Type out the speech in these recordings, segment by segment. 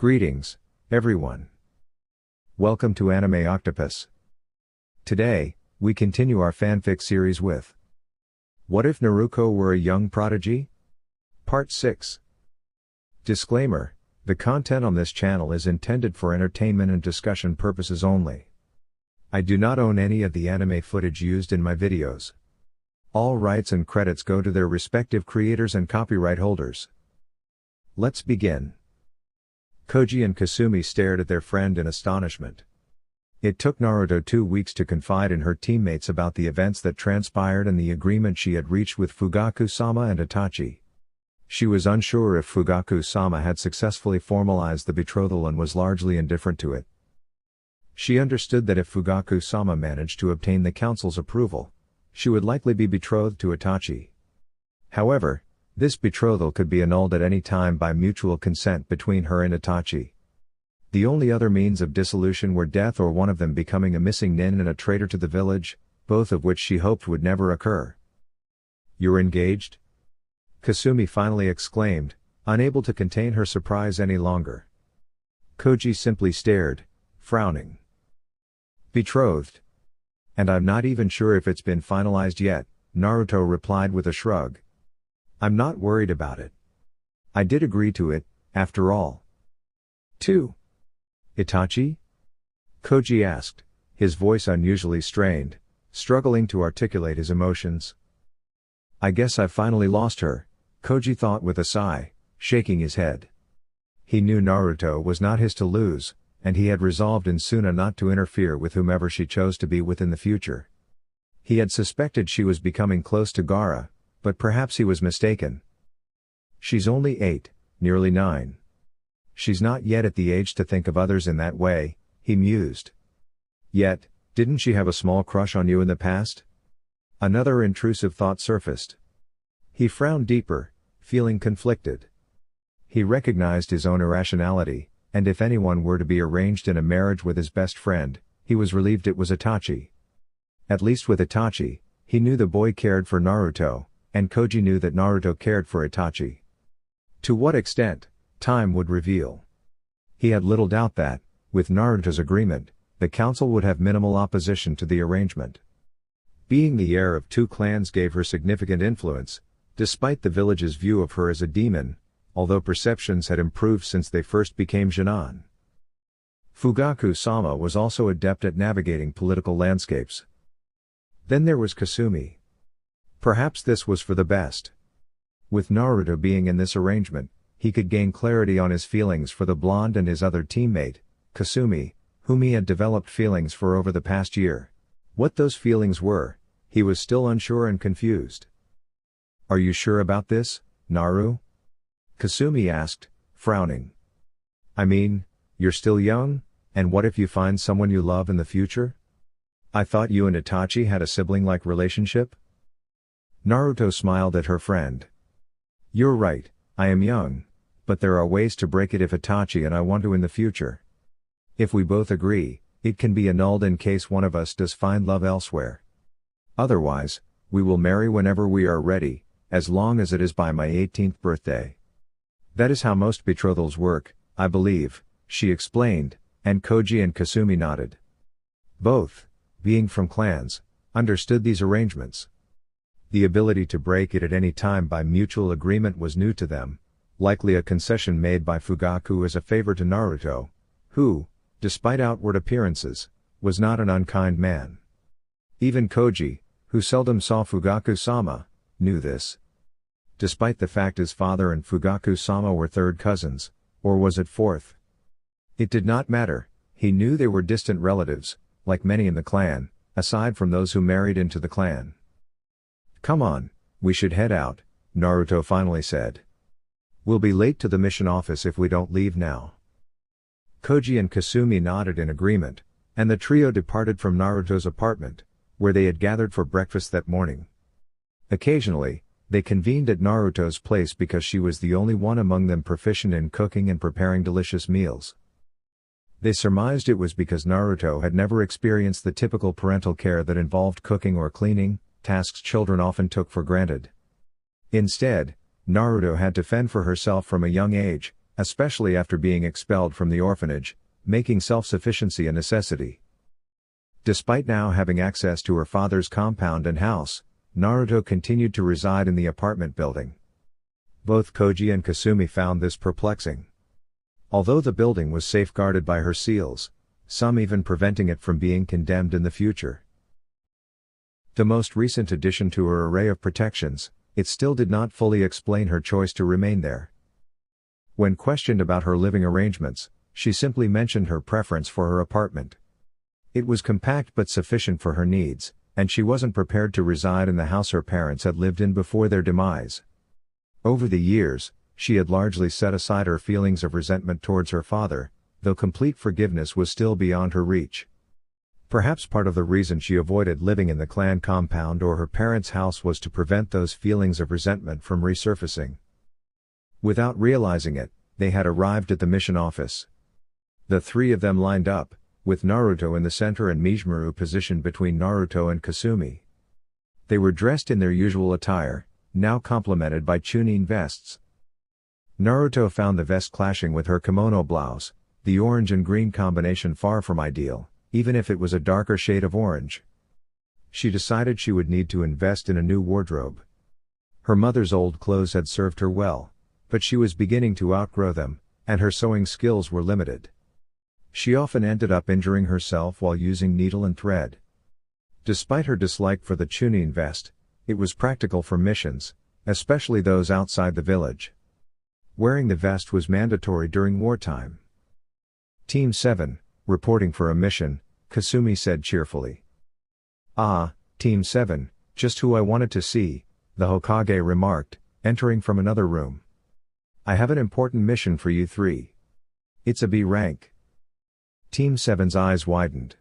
Greetings, everyone. Welcome to Anime Octopus. Today, we continue our fanfic series with What If Naruko Were a Young Prodigy? Part 6. Disclaimer: the content on this channel is intended for entertainment and discussion purposes only. I do not own any of the anime footage used in my videos. All rights and credits go to their respective creators and copyright holders. Let's begin. Koji and Kasumi stared at their friend in astonishment. It took Naruto 2 weeks to confide in her teammates about the events that transpired and the agreement she had reached with Fugaku-sama and Itachi. She was unsure if Fugaku-sama had successfully formalized the betrothal and was largely indifferent to it. She understood that if Fugaku-sama managed to obtain the council's approval, she would likely be betrothed to Itachi. However, this betrothal could be annulled at any time by mutual consent between her and Itachi. The only other means of dissolution were death or one of them becoming a missing nin and a traitor to the village, both of which she hoped would never occur. "You're engaged?" Kasumi finally exclaimed, unable to contain her surprise any longer. Koji simply stared, frowning. "Betrothed? And I'm not even sure if it's been finalized yet," Naruto replied with a shrug. "I'm not worried about it. I did agree to it, after all." 2. Itachi? Koji asked, his voice unusually strained, struggling to articulate his emotions. "I guess I've finally lost her," Koji thought with a sigh, shaking his head. He knew Naruto was not his to lose, and he had resolved in Suna not to interfere with whomever she chose to be with in the future. He had suspected she was becoming close to Gaara, but perhaps he was mistaken. She's only 8, nearly 9. She's not yet at the age to think of others in that way, he mused. Yet, didn't she have a small crush on you in the past? Another intrusive thought surfaced. He frowned deeper, feeling conflicted. He recognized his own irrationality, and if anyone were to be arranged in a marriage with his best friend, he was relieved it was Itachi. At least with Itachi, he knew the boy cared for Naruto, and Koji knew that Naruto cared for Itachi. To what extent, time would reveal. He had little doubt that, with Naruto's agreement, the council would have minimal opposition to the arrangement. Being the heir of 2 clans gave her significant influence, despite the village's view of her as a demon, although perceptions had improved since they first became Genin. Fugaku-sama was also adept at navigating political landscapes. Then there was Kasumi. Perhaps this was for the best. With Naruto being in this arrangement, he could gain clarity on his feelings for the blonde and his other teammate, Kasumi, whom he had developed feelings for over the past year. What those feelings were, he was still unsure and confused. "Are you sure about this, Naru?" Kasumi asked, frowning. "I mean, you're still young, and what if you find someone you love in the future? I thought you and Itachi had a sibling-like relationship?" Naruto smiled at her friend. "You're right, I am young, but there are ways to break it if Itachi and I want to in the future. If we both agree, it can be annulled in case one of us does find love elsewhere. Otherwise, we will marry whenever we are ready, as long as it is by my 18th birthday. That is how most betrothals work, I believe," she explained, and Koji and Kasumi nodded. Both, being from clans, understood these arrangements. The ability to break it at any time by mutual agreement was new to them, likely a concession made by Fugaku as a favor to Naruto, who, despite outward appearances, was not an unkind man. Even Koji, who seldom saw Fugaku-sama, knew this. Despite the fact his father and Fugaku-sama were third cousins, or was it fourth? It did not matter, he knew they were distant relatives, like many in the clan, aside from those who married into the clan. "Come on, we should head out," Naruto finally said. "We'll be late to the mission office if we don't leave now." Koji and Kasumi nodded in agreement, and the trio departed from Naruto's apartment, where they had gathered for breakfast that morning. Occasionally, they convened at Naruto's place because she was the only one among them proficient in cooking and preparing delicious meals. They surmised it was because Naruto had never experienced the typical parental care that involved cooking or cleaning, tasks children often took for granted. Instead, Naruto had to fend for herself from a young age, especially after being expelled from the orphanage, making self-sufficiency a necessity. Despite now having access to her father's compound and house, Naruto continued to reside in the apartment building. Both Koji and Kasumi found this perplexing. Although the building was safeguarded by her seals, some even preventing it from being condemned in the future. The most recent addition to her array of protections, it still did not fully explain her choice to remain there. When questioned about her living arrangements, she simply mentioned her preference for her apartment. It was compact but sufficient for her needs, and she wasn't prepared to reside in the house her parents had lived in before their demise. Over the years, she had largely set aside her feelings of resentment towards her father, though complete forgiveness was still beyond her reach. Perhaps part of the reason she avoided living in the clan compound or her parents' house was to prevent those feelings of resentment from resurfacing. Without realizing it, they had arrived at the mission office. The three of them lined up, with Naruto in the center and Mizmaru positioned between Naruto and Kasumi. They were dressed in their usual attire, now complemented by chunin vests. Naruto found the vest clashing with her kimono blouse, the orange and green combination far from ideal, even if it was a darker shade of orange. She decided she would need to invest in a new wardrobe. Her mother's old clothes had served her well, but she was beginning to outgrow them, and her sewing skills were limited. She often ended up injuring herself while using needle and thread. Despite her dislike for the chunin vest, it was practical for missions, especially those outside the village. Wearing the vest was mandatory during wartime. Team 7, reporting for a mission, Kasumi said cheerfully. Ah, Team 7, just who I wanted to see, the Hokage remarked, entering from another room. I have an important mission for you three. It's a B rank. Team 7's eyes widened.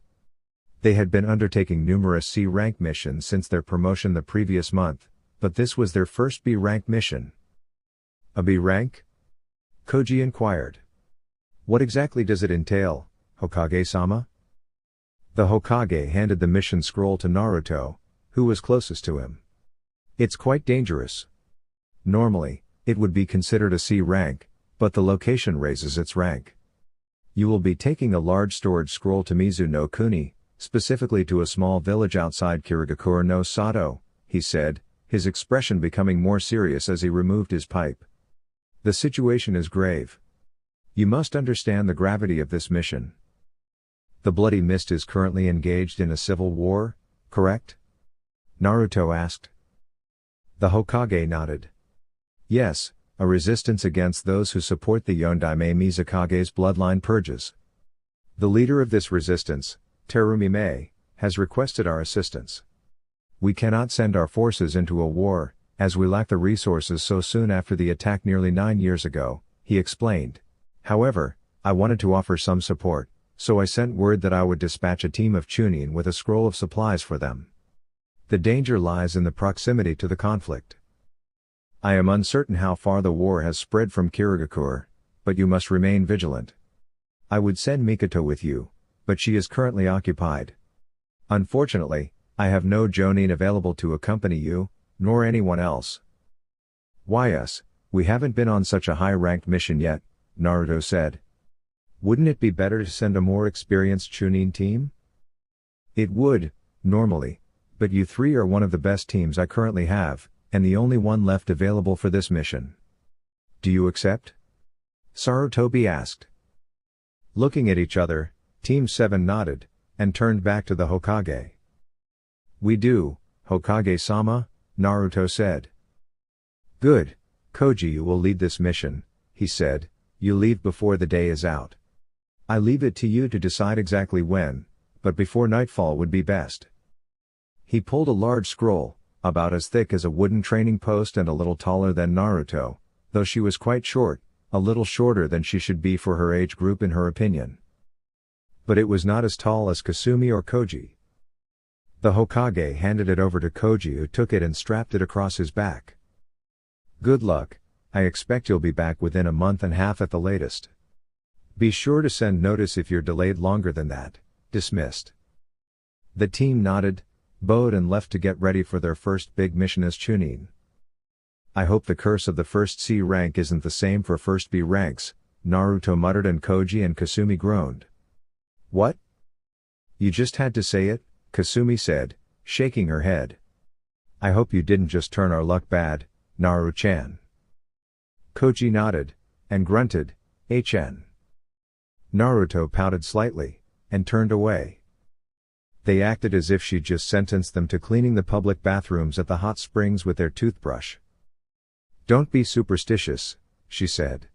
They had been undertaking numerous C-rank missions since their promotion the previous month, but this was their first B-rank mission. A B rank? Koji inquired. What exactly does it entail, Hokage-sama? The Hokage handed the mission scroll to Naruto, who was closest to him. It's quite dangerous. Normally, it would be considered a C rank, but the location raises its rank. You will be taking a large storage scroll to Mizu no Kuni, specifically to a small village outside Kirigakura no Sato, he said, his expression becoming more serious as he removed his pipe. The situation is grave. You must understand the gravity of this mission. The Bloody Mist is currently engaged in a civil war, correct? Naruto asked. The Hokage nodded. Yes, a resistance against those who support the Yondaime Mizukage's bloodline purges. The leader of this resistance, Terumi Mei, has requested our assistance. We cannot send our forces into a war, as we lack the resources so soon after the attack nearly 9 years ago, he explained. However, I wanted to offer some support, so I sent word that I would dispatch a team of chunin with a scroll of supplies for them. The danger lies in the proximity to the conflict. I am uncertain how far the war has spread from Kirigakura, but you must remain vigilant. I would send Mikoto with you, but she is currently occupied. Unfortunately, I have no jonin available to accompany you, nor anyone else. Why us? We haven't been on such a high-ranked mission yet, Naruto said. Wouldn't it be better to send a more experienced chunin team? It would, normally, but you three are one of the best teams I currently have, and the only one left available for this mission. Do you accept? Sarutobi asked. Looking at each other, Team 7 nodded, and turned back to the Hokage. We do, Hokage-sama, Naruto said. Good, Koji, you will lead this mission, he said. You leave before the day is out. I leave it to you to decide exactly when, but before nightfall would be best. He pulled a large scroll, about as thick as a wooden training post and a little taller than Naruto, though she was quite short, a little shorter than she should be for her age group in her opinion. But it was not as tall as Kasumi or Koji. The Hokage handed it over to Koji, who took it and strapped it across his back. Good luck, I expect you'll be back within a month and a half at the latest. Be sure to send notice if you're delayed longer than that. Dismissed. The team nodded, bowed and left to get ready for their first big mission as chunin. I hope the curse of the first C rank isn't the same for first B ranks, Naruto muttered and Koji and Kasumi groaned. What? You just had to say it, Kasumi said, shaking her head. I hope you didn't just turn our luck bad, Naru-chan. Koji nodded, and grunted, HN. Naruto pouted slightly, and turned away. They acted as if she'd just sentenced them to cleaning the public bathrooms at the hot springs with their toothbrush. Don't be superstitious, she said.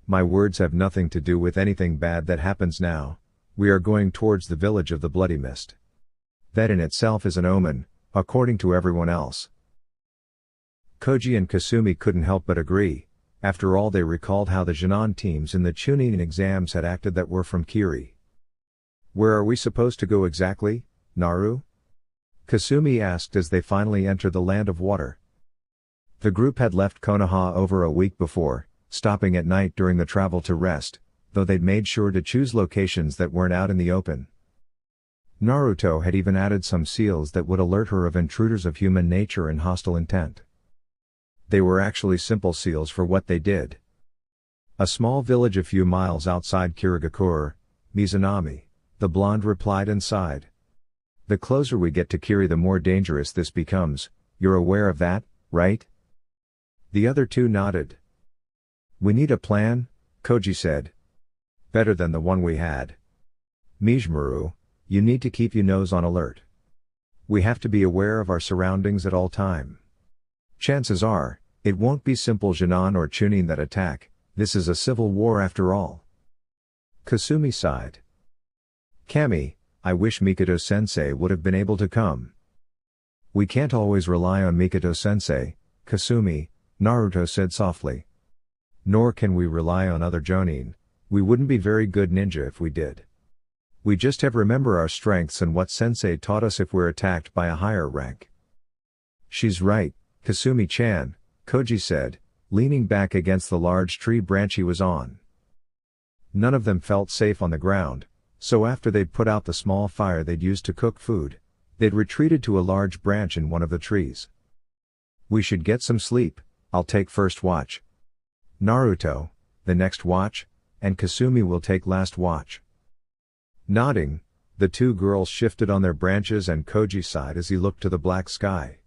My words have nothing to do with anything bad that happens now. We are going towards the village of the Bloody Mist. That in itself is an omen, according to everyone else. Koji and Kasumi couldn't help but agree. After all, they recalled how the Jinan teams in the Chunin exams had acted that were from Kiri. Where are we supposed to go exactly, Naru? Kasumi asked as they finally entered the land of water. The group had left Konoha over a week before, stopping at night during the travel to rest, though they'd made sure to choose locations that weren't out in the open. Naruto had even added some seals that would alert her of intruders of human nature and hostile intent. They were actually simple seals for what they did. A small village a few miles outside Kirigakure, Mizunami, the blonde replied and sighed. The closer we get to Kiri, the more dangerous this becomes. You're aware of that, right? The other two nodded. We need a plan, Koji said. Better than the one we had. Mizumuru, you need to keep your nose on alert. We have to be aware of our surroundings at all time. Chances are, it won't be simple Jinan or Chunin that attack. This is a civil war after all. Kasumi sighed. Kami, I wish Mikoto-sensei would have been able to come. We can't always rely on Mikoto-sensei, Kasumi, Naruto said softly. Nor can we rely on other Jonin. We wouldn't be very good ninja if we did. We just have to remember our strengths and what sensei taught us if we're attacked by a higher rank. She's right, Kasumi-chan, Koji said, leaning back against the large tree branch he was on. None of them felt safe on the ground, so after they'd put out the small fire they'd used to cook food, they'd retreated to a large branch in one of the trees. We should get some sleep. I'll take first watch. Naruto, the next watch, and Kasumi will take last watch. Nodding, the two girls shifted on their branches and Koji sighed as he looked to the black sky.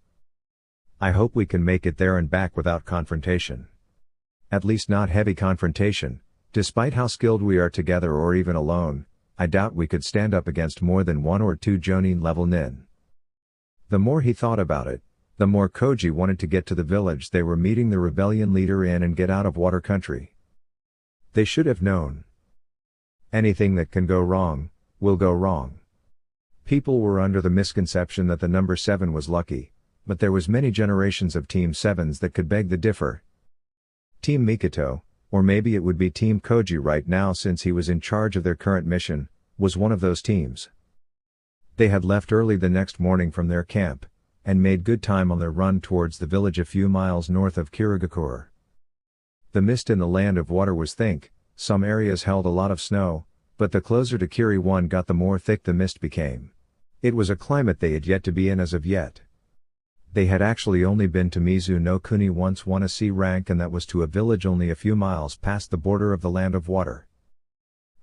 I hope we can make it there and back without confrontation. At least not heavy confrontation. Despite how skilled we are together or even alone, I doubt we could stand up against more than one or two Jonin level nin. The more he thought about it, the more Koji wanted to get to the village they were meeting the rebellion leader in and get out of water country. They should have known. Anything that can go wrong, will go wrong. People were under the misconception that the number 7 was lucky, but there was many generations of Team 7s that could beg to differ. Team Mikoto, or maybe it would be Team Koji right now since he was in charge of their current mission, was one of those teams. They had left early the next morning from their camp, and made good time on their run towards the village a few miles north of Kirigakure. The mist in the land of water was thick, some areas held a lot of snow, but the closer to Kiri one got the more thick the mist became. It was a climate they had yet to be in as of yet. They had actually only been to Mizu no Kuni once, won a C rank, and that was to a village only a few miles past the border of the land of water.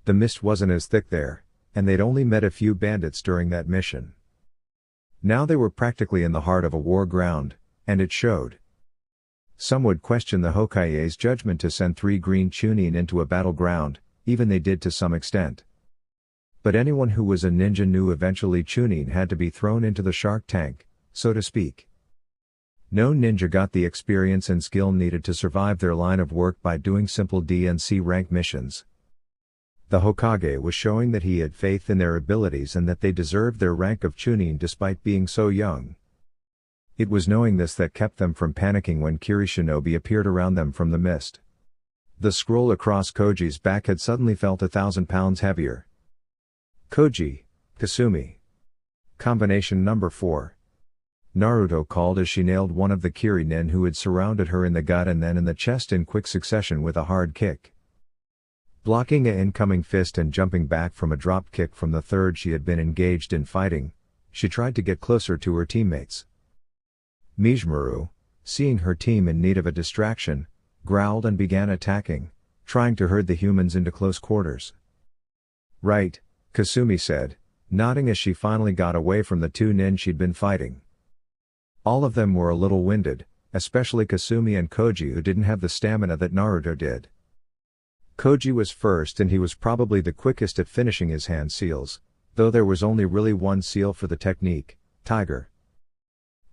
The mist wasn't as thick there, and they'd only met a few bandits during that mission. Now they were practically in the heart of a war ground, and it showed. Some would question the Hokage's judgment to send 3 green Chunin into a battleground, even they did to some extent. But anyone who was a ninja knew eventually Chunin had to be thrown into the shark tank, so to speak. No ninja got the experience and skill needed to survive their line of work by doing simple D and C rank missions. The Hokage was showing that he had faith in their abilities and that they deserved their rank of Chunin despite being so young. It was knowing this that kept them from panicking when Kiri Shinobi appeared around them from the mist. The scroll across Koji's back had suddenly felt 1,000 pounds heavier. Koji, Kasumi. Combination number 4. Naruto called as she nailed one of the Kiri nin who had surrounded her in the gut and then in the chest in quick succession with a hard kick. Blocking an incoming fist and jumping back from a drop kick from the third she had been engaged in fighting, she tried to get closer to her teammates. Mizumuru, seeing her team in need of a distraction, growled and began attacking, trying to herd the humans into close quarters. Right, Kasumi said, nodding as she finally got away from the two nin she'd been fighting. All of them were a little winded, especially Kasumi and Koji, who didn't have the stamina that Naruto did. Koji was first and he was probably the quickest at finishing his hand seals, though there was only really one seal for the technique, Tiger.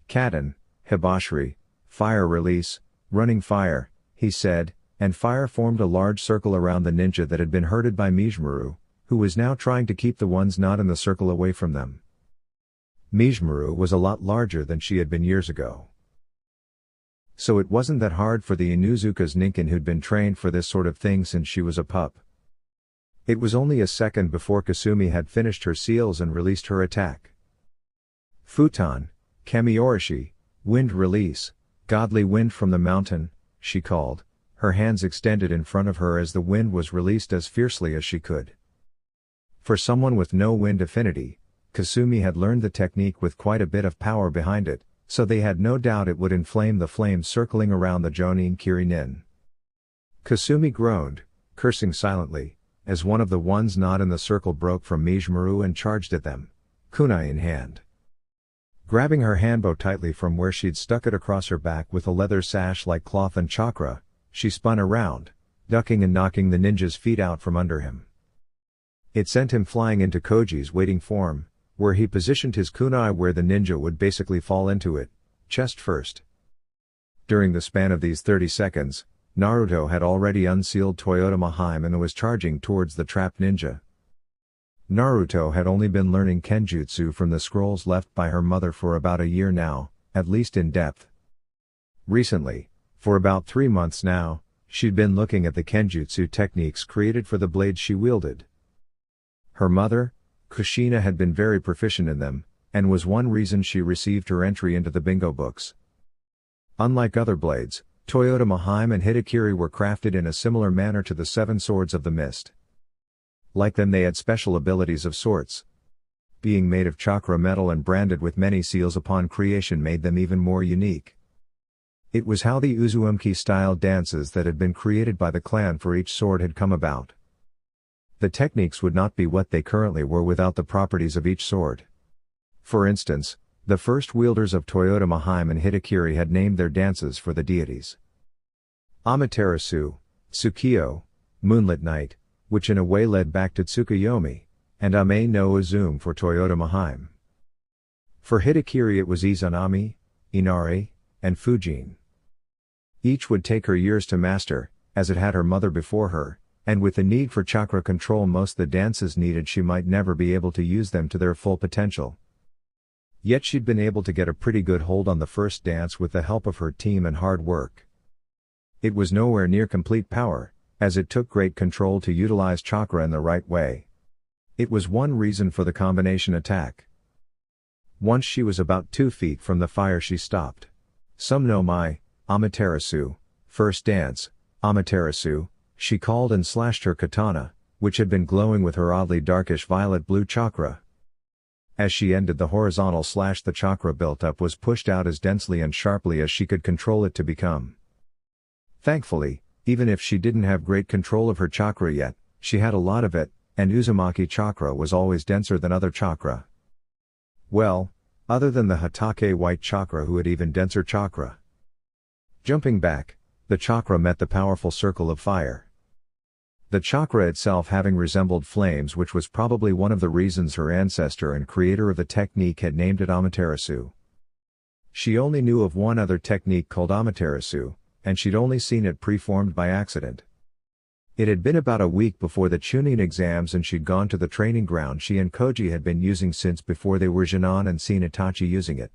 Kaden, Hibashiri, fire release, running fire, he said, and fire formed a large circle around the ninja that had been herded by Mizmaru, who was now trying to keep the ones not in the circle away from them. Mizmaru was a lot larger than she had been years ago. So it wasn't that hard for the Inuzuka's Ninkin who'd been trained for this sort of thing since she was a pup. It was only a second before Kasumi had finished her seals and released her attack. Futon, Kamiorishi, wind release, godly wind from the mountain, she called, her hands extended in front of her as the wind was released as fiercely as she could. For someone with no wind affinity, Kasumi had learned the technique with quite a bit of power behind it, so they had no doubt it would inflame the flames circling around the Jonin Kiri Nin. Kasumi groaned, cursing silently, as one of the ones not in the circle broke from Mizmaru and charged at them, kunai in hand. Grabbing her handbow tightly from where she'd stuck it across her back with a leather sash like cloth and chakra, she spun around, ducking and knocking the ninja's feet out from under him. It sent him flying into Koji's waiting form, where he positioned his kunai where the ninja would basically fall into it, chest first. During the span of these 30 seconds, Naruto had already unsealed Toyota Mahaim and was charging towards the trapped ninja. Naruto had only been learning Kenjutsu from the scrolls left by her mother for about a year now, at least in depth. Recently, for about 3 months now, she'd been looking at the Kenjutsu techniques created for the blades she wielded. Her mother, Kushina, had been very proficient in them, and was one reason she received her entry into the bingo books. Unlike other blades, Toyota Mahaim and Hitakiri were crafted in a similar manner to the 7 swords of the mist. Like them, they had special abilities of sorts. Being made of chakra metal and branded with many seals upon creation made them even more unique. It was how the Uzumaki-style dances that had been created by the clan for each sword had come about. The techniques would not be what they currently were without the properties of each sword. For instance, the first wielders of Toyota Mahaim and Hitakiri had named their dances for the deities. Amaterasu, Tsukio, Moonlit Night, which in a way led back to Tsukuyomi, and Ame no Uzum for Toyota Mahaim. For Hitakiri it was Izanami, Inari, and Fujin. Each would take her years to master, as it had her mother before her, and with the need for chakra control most the dances needed she might never be able to use them to their full potential. Yet she'd been able to get a pretty good hold on the first dance with the help of her team and hard work. It was nowhere near complete power, as it took great control to utilize chakra in the right way. It was one reason for the combination attack. Once she was about 2 feet from the fire she stopped. Some no mai, Amaterasu, first dance, Amaterasu, she called and slashed her katana, which had been glowing with her oddly darkish violet-blue chakra. As she ended the horizontal slash, the chakra built up was pushed out as densely and sharply as she could control it to become. Thankfully, even if she didn't have great control of her chakra yet, she had a lot of it, and Uzumaki chakra was always denser than other chakra. Well, other than the Hatake white chakra, who had even denser chakra. Jumping back, the chakra met the powerful circle of fire. The chakra itself having resembled flames, which was probably one of the reasons her ancestor and creator of the technique had named it Amaterasu. She only knew of one other technique called Amaterasu, and she'd only seen it preformed by accident. It had been about a week before the Chunin exams and she'd gone to the training ground she and Koji had been using since before they were Jinan and seen Itachi using it.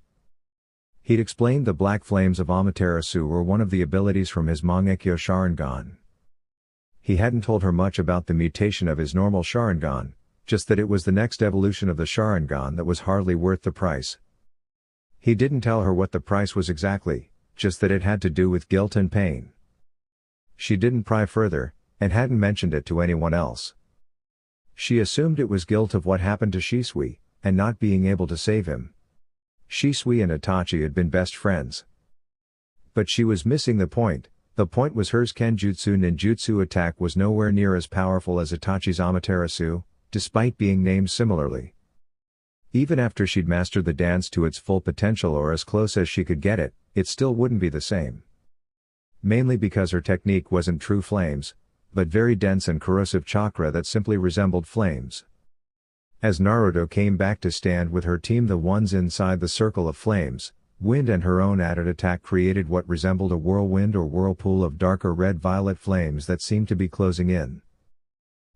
He'd explained the black flames of Amaterasu were one of the abilities from his Mangekyo Sharingan. He hadn't told her much about the mutation of his normal Sharingan, just that it was the next evolution of the Sharingan that was hardly worth the price. He didn't tell her what the price was exactly, just that it had to do with guilt and pain. She didn't pry further, and hadn't mentioned it to anyone else. She assumed it was guilt of what happened to Shisui, and not being able to save him. Shisui and Itachi had been best friends. But she was missing the point, The point was hers Kenjutsu ninjutsu attack was nowhere near as powerful as Itachi's Amaterasu, despite being named similarly. Even after she'd mastered the dance to its full potential or as close as she could get it, it still wouldn't be the same. Mainly because her technique wasn't true flames, but very dense and corrosive chakra that simply resembled flames. As Naruto came back to stand with her team, the ones inside the circle of flames, wind and her own added attack created what resembled a whirlwind or whirlpool of darker red-violet flames that seemed to be closing in.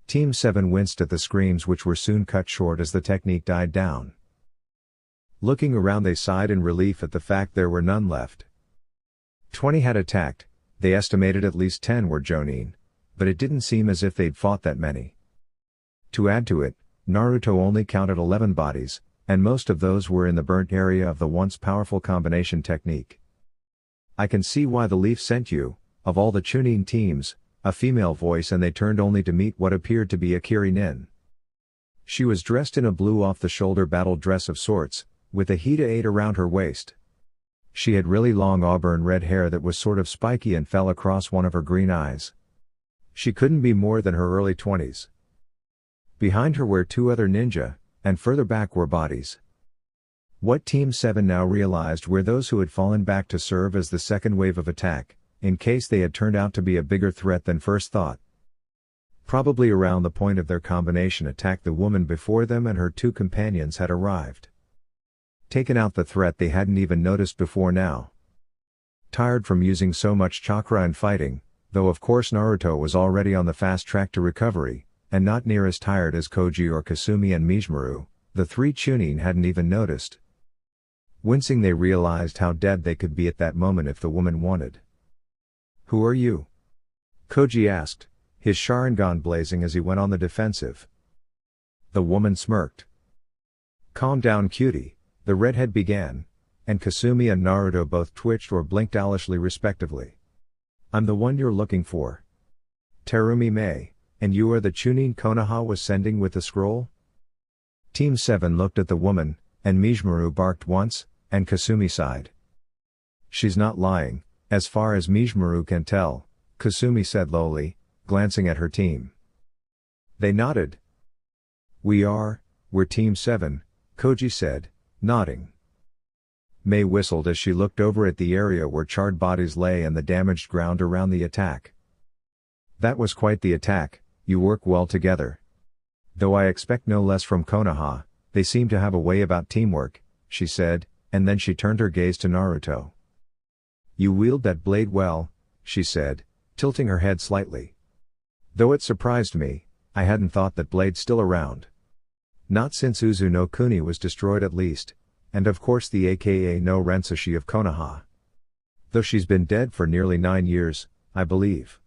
Team 7 winced at the screams, which were soon cut short as the technique died down. Looking around, they sighed in relief at the fact there were none left. 20 had attacked, they estimated at least 10 were Jonin, but it didn't seem as if they'd fought that many. To add to it, Naruto only counted 11 bodies, and most of those were in the burnt area of the once powerful combination technique. "I can see why the Leaf sent you, of all the Chunin teams," a female voice, and they turned only to meet what appeared to be Akiri Nin. She was dressed in a blue off-the-shoulder battle dress of sorts, with a Hita 8 around her waist. She had really long auburn red hair that was sort of spiky and fell across one of her green eyes. She couldn't be more than her early 20s. Behind her were 2 other ninja, and further back were bodies. What Team 7 now realized were those who had fallen back to serve as the second wave of attack, in case they had turned out to be a bigger threat than first thought. Probably around the point of their combination attack, the woman before them and her 2 companions had arrived. Taken out the threat they hadn't even noticed before now. Tired from using so much chakra and fighting, though of course Naruto was already on the fast track to recovery, and not near as tired as Koji or Kasumi and Mizmaru, the 3 Chunin hadn't even noticed. Wincing, they realized how dead they could be at that moment if the woman wanted. "Who are you?" Koji asked, his Sharingan blazing as he went on the defensive. The woman smirked. "Calm down, cutie," the redhead began, and Kasumi and Naruto both twitched or blinked owlishly respectively. "I'm the one you're looking for. Terumi Mei, and you are the Chunin Konoha was sending with the scroll?" Team 7 looked at the woman, and Mizmaru barked once, and Kasumi sighed. "She's not lying, as far as Mizmaru can tell," Kasumi said lowly, glancing at her team. They nodded. We're Team 7, Koji said, nodding. Mei whistled as she looked over at the area where charred bodies lay and the damaged ground around the attack. "That was quite the attack, you work well together. Though I expect no less from Konoha, they seem to have a way about teamwork," she said, and then she turned her gaze to Naruto. "You wield that blade well," she said, tilting her head slightly. "Though it surprised me, I hadn't thought that blade still around. Not since Uzu no Kuni was destroyed at least, and of course the aka no Rensashi of Konoha. Though she's been dead for nearly 9 years, I believe."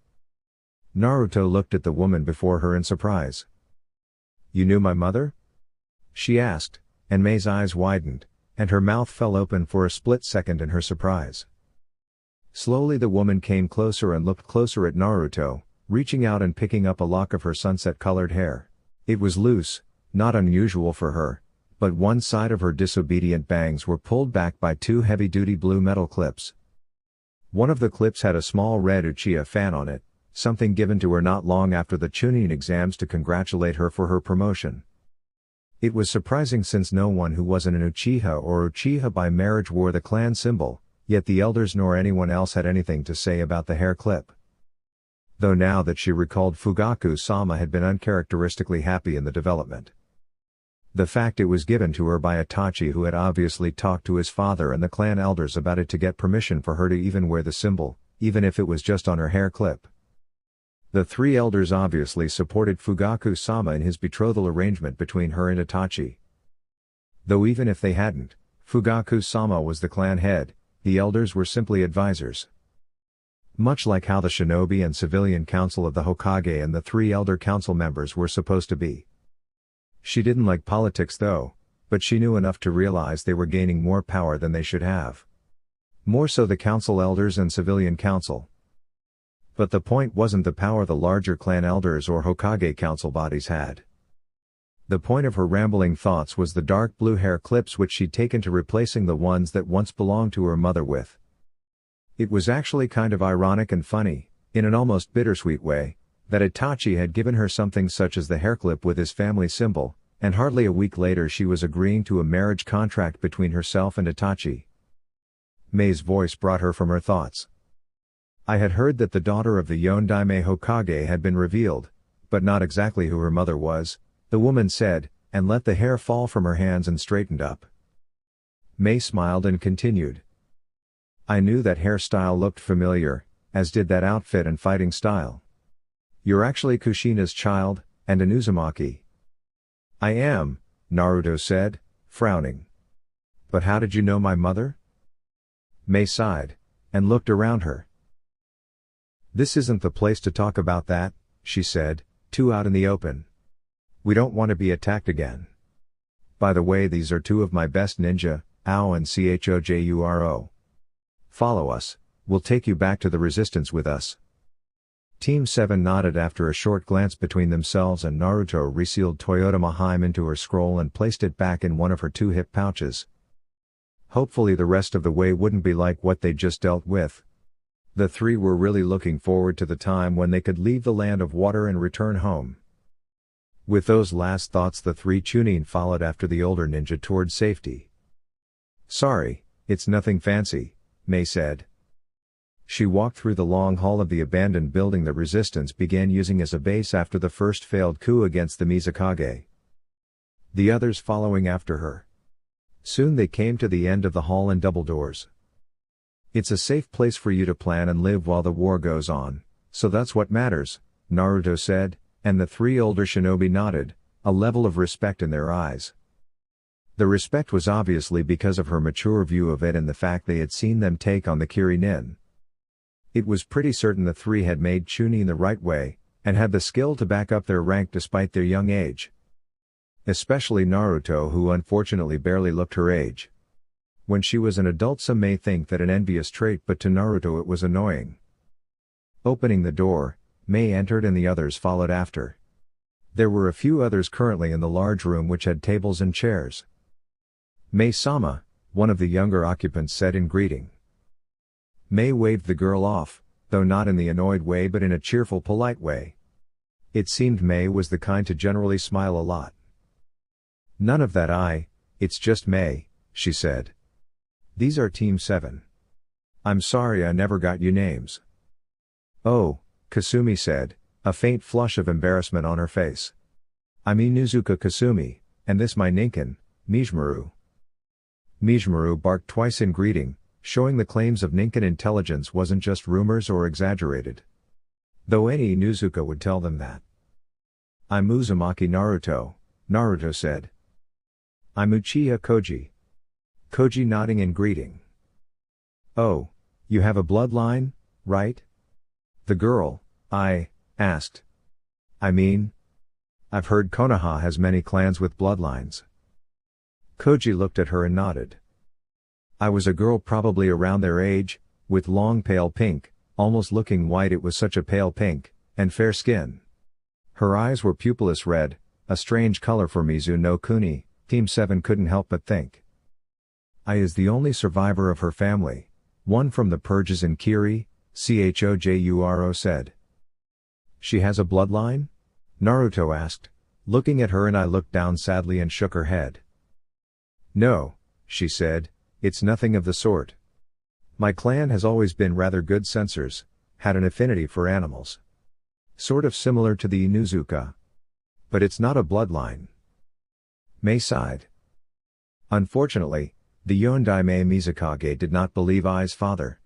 Naruto looked at the woman before her in surprise. "You knew my mother?" she asked, and Mei's eyes widened, and her mouth fell open for a split second in her surprise. Slowly the woman came closer and looked closer at Naruto, reaching out and picking up a lock of her sunset-colored hair. It was loose, not unusual for her, but one side of her disobedient bangs were pulled back by 2 heavy-duty blue metal clips. One of the clips had a small red Uchiha fan on it, something given to her not long after the Chunin exams to congratulate her for her promotion. It was surprising since no one who wasn't an Uchiha or Uchiha by marriage wore the clan symbol, yet the elders nor anyone else had anything to say about the hair clip. Though now that she recalled, Fugaku-sama had been uncharacteristically happy in the development. The fact it was given to her by Itachi, who had obviously talked to his father and the clan elders about it to get permission for her to even wear the symbol, even if it was just on her hair clip. The 3 elders obviously supported Fugaku-sama in his betrothal arrangement between her and Itachi. Though even if they hadn't, Fugaku-sama was the clan head, the elders were simply advisors. Much like how the shinobi and civilian council of the Hokage and the 3 elder council members were supposed to be. She didn't like politics though, but she knew enough to realize they were gaining more power than they should have. More so the council elders and civilian council. But the point wasn't the power the larger clan elders or Hokage council bodies had. The point of her rambling thoughts was the dark blue hair clips which she'd taken to replacing the ones that once belonged to her mother with. It was actually kind of ironic and funny, in an almost bittersweet way, that Itachi had given her something such as the hairclip with his family symbol, and hardly a week later she was agreeing to a marriage contract between herself and Itachi. Mei's voice brought her from her thoughts. I had heard that the daughter of the Yondaime Hokage had been revealed, but not exactly who her mother was, the woman said, and let the hair fall from her hands and straightened up. Mei smiled and continued. I knew that hairstyle looked familiar, as did that outfit and fighting style. You're actually Kushina's child, and an Uzumaki. I am, Naruto said, frowning. But how did you know my mother? Mei sighed, and looked around her. This isn't the place to talk about that, she said, too out in the open. We don't want to be attacked again. By the way, these are two of my best ninja, Ao and Chojuro. Follow us, we'll take you back to the resistance with us. Team 7 nodded after a short glance between themselves, and Naruto resealed Toyota Maheim into her scroll and placed it back in one of her two hip pouches. Hopefully the rest of the way wouldn't be like what they'd just dealt with. The three were really looking forward to the time when they could leave the land of water and return home. With those last thoughts, the three Chunin followed after the older ninja toward safety. Sorry, it's nothing fancy, Mei said. She walked through the long hall of the abandoned building the resistance began using as a base after the first failed coup against the Mizukage. The others following after her. Soon they came to the end of the hall and double doors. It's a safe place for you to plan and live while the war goes on, so that's what matters, Naruto said, and the three older shinobi nodded, a level of respect in their eyes. The respect was obviously because of her mature view of it and the fact they had seen them take on the Kiri-nin. It was pretty certain the three had made Chunin the right way, and had the skill to back up their rank despite their young age. Especially Naruto, who unfortunately barely looked her age. When she was an adult, some may think that an envious trait, but to Naruto it was annoying. Opening the door, Mei entered and the others followed after. There were a few others currently in the large room which had tables and chairs. Mei-sama, one of the younger occupants said in greeting. Mei waved the girl off, though not in the annoyed way but in a cheerful, polite way. It seemed Mei was the kind to generally smile a lot. None of that, it's just Mei, she said. These are Team 7. I'm sorry I never got you names. Oh, Kasumi said, a faint flush of embarrassment on her face. I'm Inuzuka Kasumi, and this my ninkin, Mijmaru. Mijmaru barked twice in greeting, showing the claims of ninkin intelligence wasn't just rumors or exaggerated. Though any Inuzuka would tell them that. I'm Uzumaki Naruto, Naruto said. I'm Uchiha Koji. Koji nodding in greeting. Oh, you have a bloodline, right? The girl, asked. I mean, I've heard Konoha has many clans with bloodlines. Koji looked at her and nodded. I was a girl probably around their age, with long pale pink, almost looking white, it was such a pale pink, and fair skin. Her eyes were pupilless red, a strange color for Mizu no Kuni, Team 7 couldn't help but think. I is the only survivor of her family, one from the purges in Kiri, Chojuro said. She has a bloodline? Naruto asked, looking at her, and I looked down sadly and shook her head. No, she said, it's nothing of the sort. My clan has always been rather good censors, had an affinity for animals. Sort of similar to the Inuzuka. But it's not a bloodline. Mei sighed. Unfortunately, the Yondaime Mizukage did not believe Ai's father.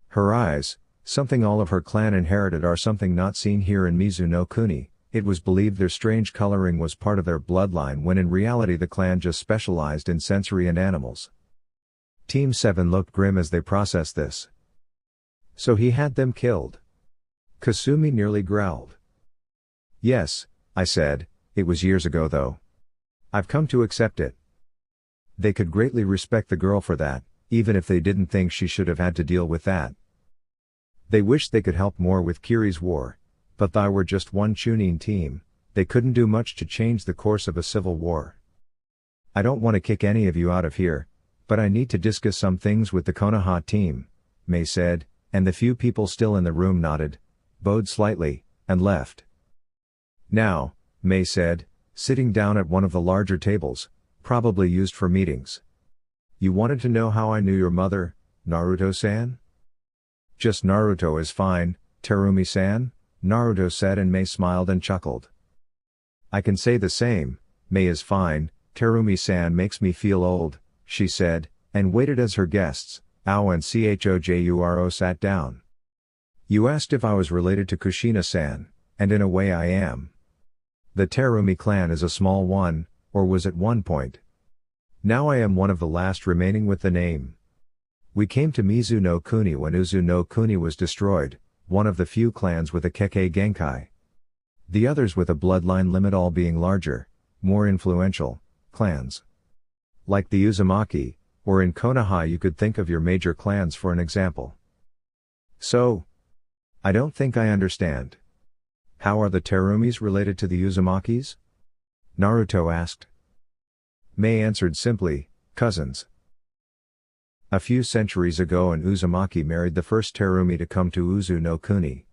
Her eyes, something all of her clan inherited, are something not seen here in Mizu no Kuni. It was believed their strange coloring was part of their bloodline, when in reality the clan just specialized in sensory and animals. Team 7 looked grim as they processed this. So he had them killed. Kasumi nearly growled. Yes, I said, it was years ago though. I've come to accept it. They could greatly respect the girl for that, even if they didn't think she should have had to deal with that. They wished they could help more with Kiri's war, but they were just one Chunin team, they couldn't do much to change the course of a civil war. I don't want to kick any of you out of here, but I need to discuss some things with the Konoha team, Mei said, and the few people still in the room nodded, bowed slightly, and left. Now, Mei said, sitting down at one of the larger tables, probably used for meetings. You wanted to know how I knew your mother, Naruto-san? Just Naruto is fine, Terumi-san, Naruto said, and Mei smiled and chuckled. I can say the same, Mei is fine, Terumi-san makes me feel old, she said, and waited as her guests, Ao and Chojuro sat down. You asked if I was related to Kushina-san, and in a way I am. The Terumi clan is a small one, or was at one point. Now I am one of the last remaining with the name. We came to Mizu no Kuni when Uzu no Kuni was destroyed, one of the few clans with a Kekkei Genkai. The others with a bloodline limit, all being larger, more influential, clans. Like the Uzumaki, or in Konoha you could think of your major clans for an example. So? I don't think I understand. How are the Terumis related to the Uzumakis? Naruto asked. Mei answered simply, cousins. A few centuries ago an Uzumaki married the first Terumi to come to Uzu no Kuni.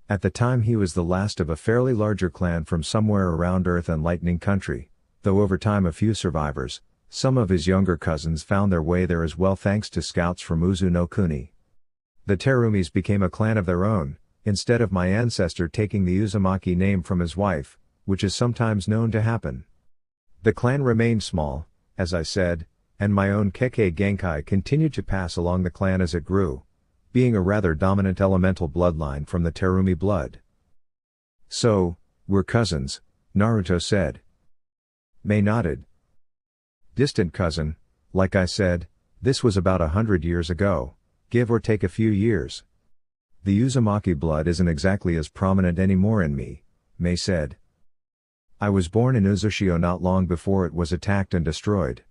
At the time he was the last of a fairly larger clan from somewhere around Earth and Lightning Country, though over time a few survivors, some of his younger cousins found their way there as well thanks to scouts from Uzu no Kuni. The Terumis became a clan of their own, instead of my ancestor taking the Uzumaki name from his wife, which is sometimes known to happen. The clan remained small, as I said, and my own Kekkei Genkai continued to pass along the clan as it grew, being a rather dominant elemental bloodline from the Terumi blood. So, we're cousins, Naruto said. Mei nodded. Distant cousin, like I said, this was about 100 years ago, give or take a few years. The Uzumaki blood isn't exactly as prominent anymore in me, Mei said. I was born in Uzushio not long before it was attacked and destroyed.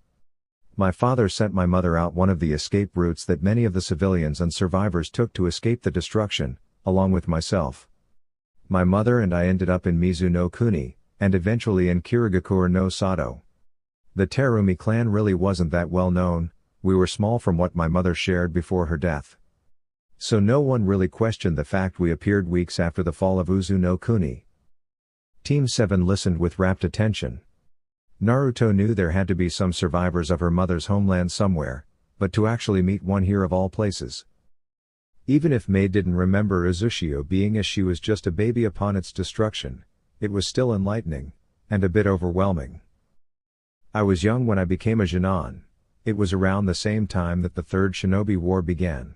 My father sent my mother out one of the escape routes that many of the civilians and survivors took to escape the destruction, along with myself. My mother and I ended up in Mizu no Kuni, and eventually in Kirigakure no Sato. The Terumi clan really wasn't that well known, we were small from what my mother shared before her death. So no one really questioned the fact we appeared weeks after the fall of Uzu no Kuni. Team 7 listened with rapt attention. Naruto knew there had to be some survivors of her mother's homeland somewhere, but to actually meet one here of all places. Even if Mei didn't remember Uzushio being as she was just a baby upon its destruction, it was still enlightening, and a bit overwhelming. I was young when I became a Genin. It was around the same time that the Third Shinobi War began.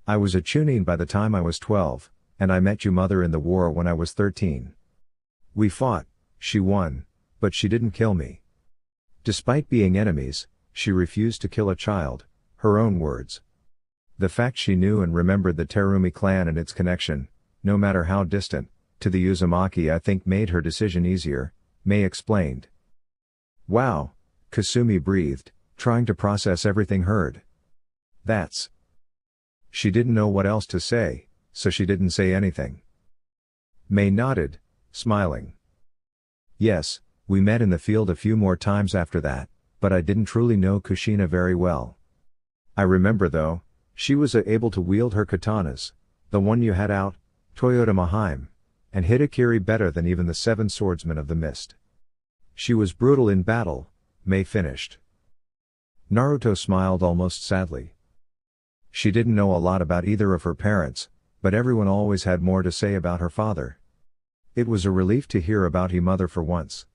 I was a Chunin by the time I was 12, and I met your mother in the war when I was 13. We fought, she won, but she didn't kill me. Despite being enemies, she refused to kill a child, her own words. The fact she knew and remembered the Terumi clan and its connection, no matter how distant, to the Uzumaki I think made her decision easier, Mei explained. Wow, Kasumi breathed, trying to process everything heard. That's... She didn't know what else to say, so she didn't say anything. Mei nodded, smiling. Yes, we met in the field a few more times after that, but I didn't truly know Kushina very well. I remember though, she was able to wield her katanas, the one you had out, Toyota Mahaim, and Hidakiri better than even the 7 swordsmen of the mist. She was brutal in battle, Mei finished. Naruto smiled almost sadly. She didn't know a lot about either of her parents, but everyone always had more to say about her father. It was a relief to hear about his mother for once.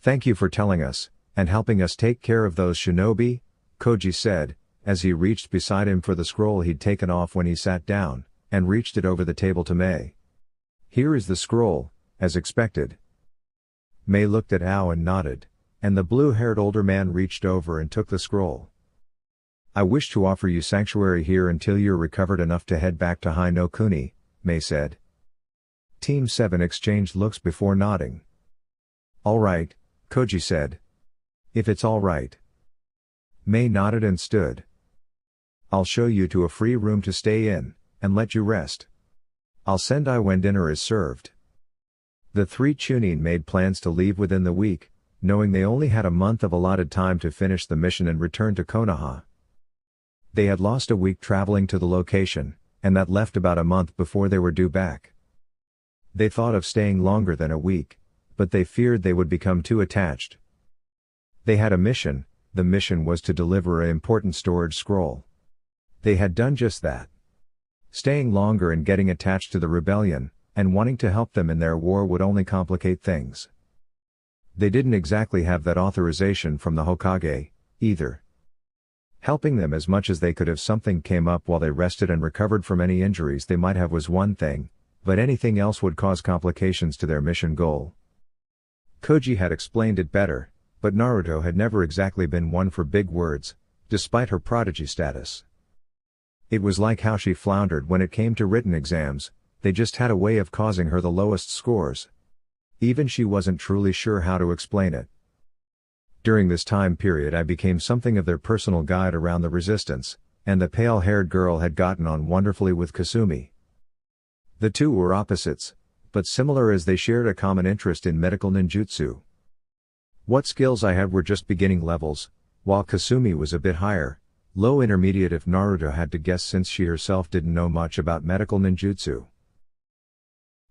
Thank you for telling us, and helping us take care of those shinobi, Koji said, as he reached beside him for the scroll he'd taken off when he sat down, and reached it over the table to Mei. Here is the scroll, as expected. Mei looked at Ao and nodded, and the blue-haired older man reached over and took the scroll. I wish to offer you sanctuary here until you're recovered enough to head back to Hai no Kuni, Mei said. Team 7 exchanged looks before nodding. All right, Koji said. If it's all right. Mei nodded and stood. I'll show you to a free room to stay in, and let you rest. I'll send I when dinner is served. The 3 Chunin made plans to leave within the week, knowing they only had a month of allotted time to finish the mission and return to Konoha. They had lost a week traveling to the location, and that left about a month before they were due back. They thought of staying longer than a week, but they feared they would become too attached. They had a mission. The mission was to deliver an important storage scroll. They had done just that. Staying longer and getting attached to the rebellion, and wanting to help them in their war would only complicate things. They didn't exactly have that authorization from the Hokage, either. Helping them as much as they could if something came up while they rested and recovered from any injuries they might have was one thing, but anything else would cause complications to their mission goal. Koji had explained it better, but Naruto had never exactly been one for big words, despite her prodigy status. It was like how she floundered when it came to written exams, they just had a way of causing her the lowest scores. Even she wasn't truly sure how to explain it. During this time period I became something of their personal guide around the resistance, and the pale-haired girl had gotten on wonderfully with Kasumi. The two were opposites, but similar as they shared a common interest in medical ninjutsu. What skills I had were just beginning levels, while Kasumi was a bit higher, low intermediate if Naruto had to guess since she herself didn't know much about medical ninjutsu.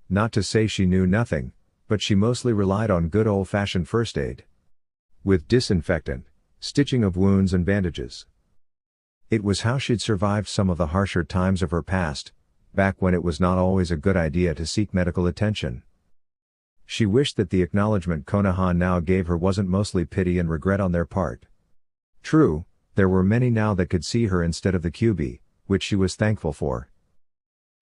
Not to say she knew nothing, but she mostly relied on good old-fashioned first aid. With disinfectant, stitching of wounds and bandages. It was how she'd survived some of the harsher times of her past, back when it was not always a good idea to seek medical attention. She wished that the acknowledgement Konoha now gave her wasn't mostly pity and regret on their part. True, there were many now that could see her instead of the Kyuubi, which she was thankful for.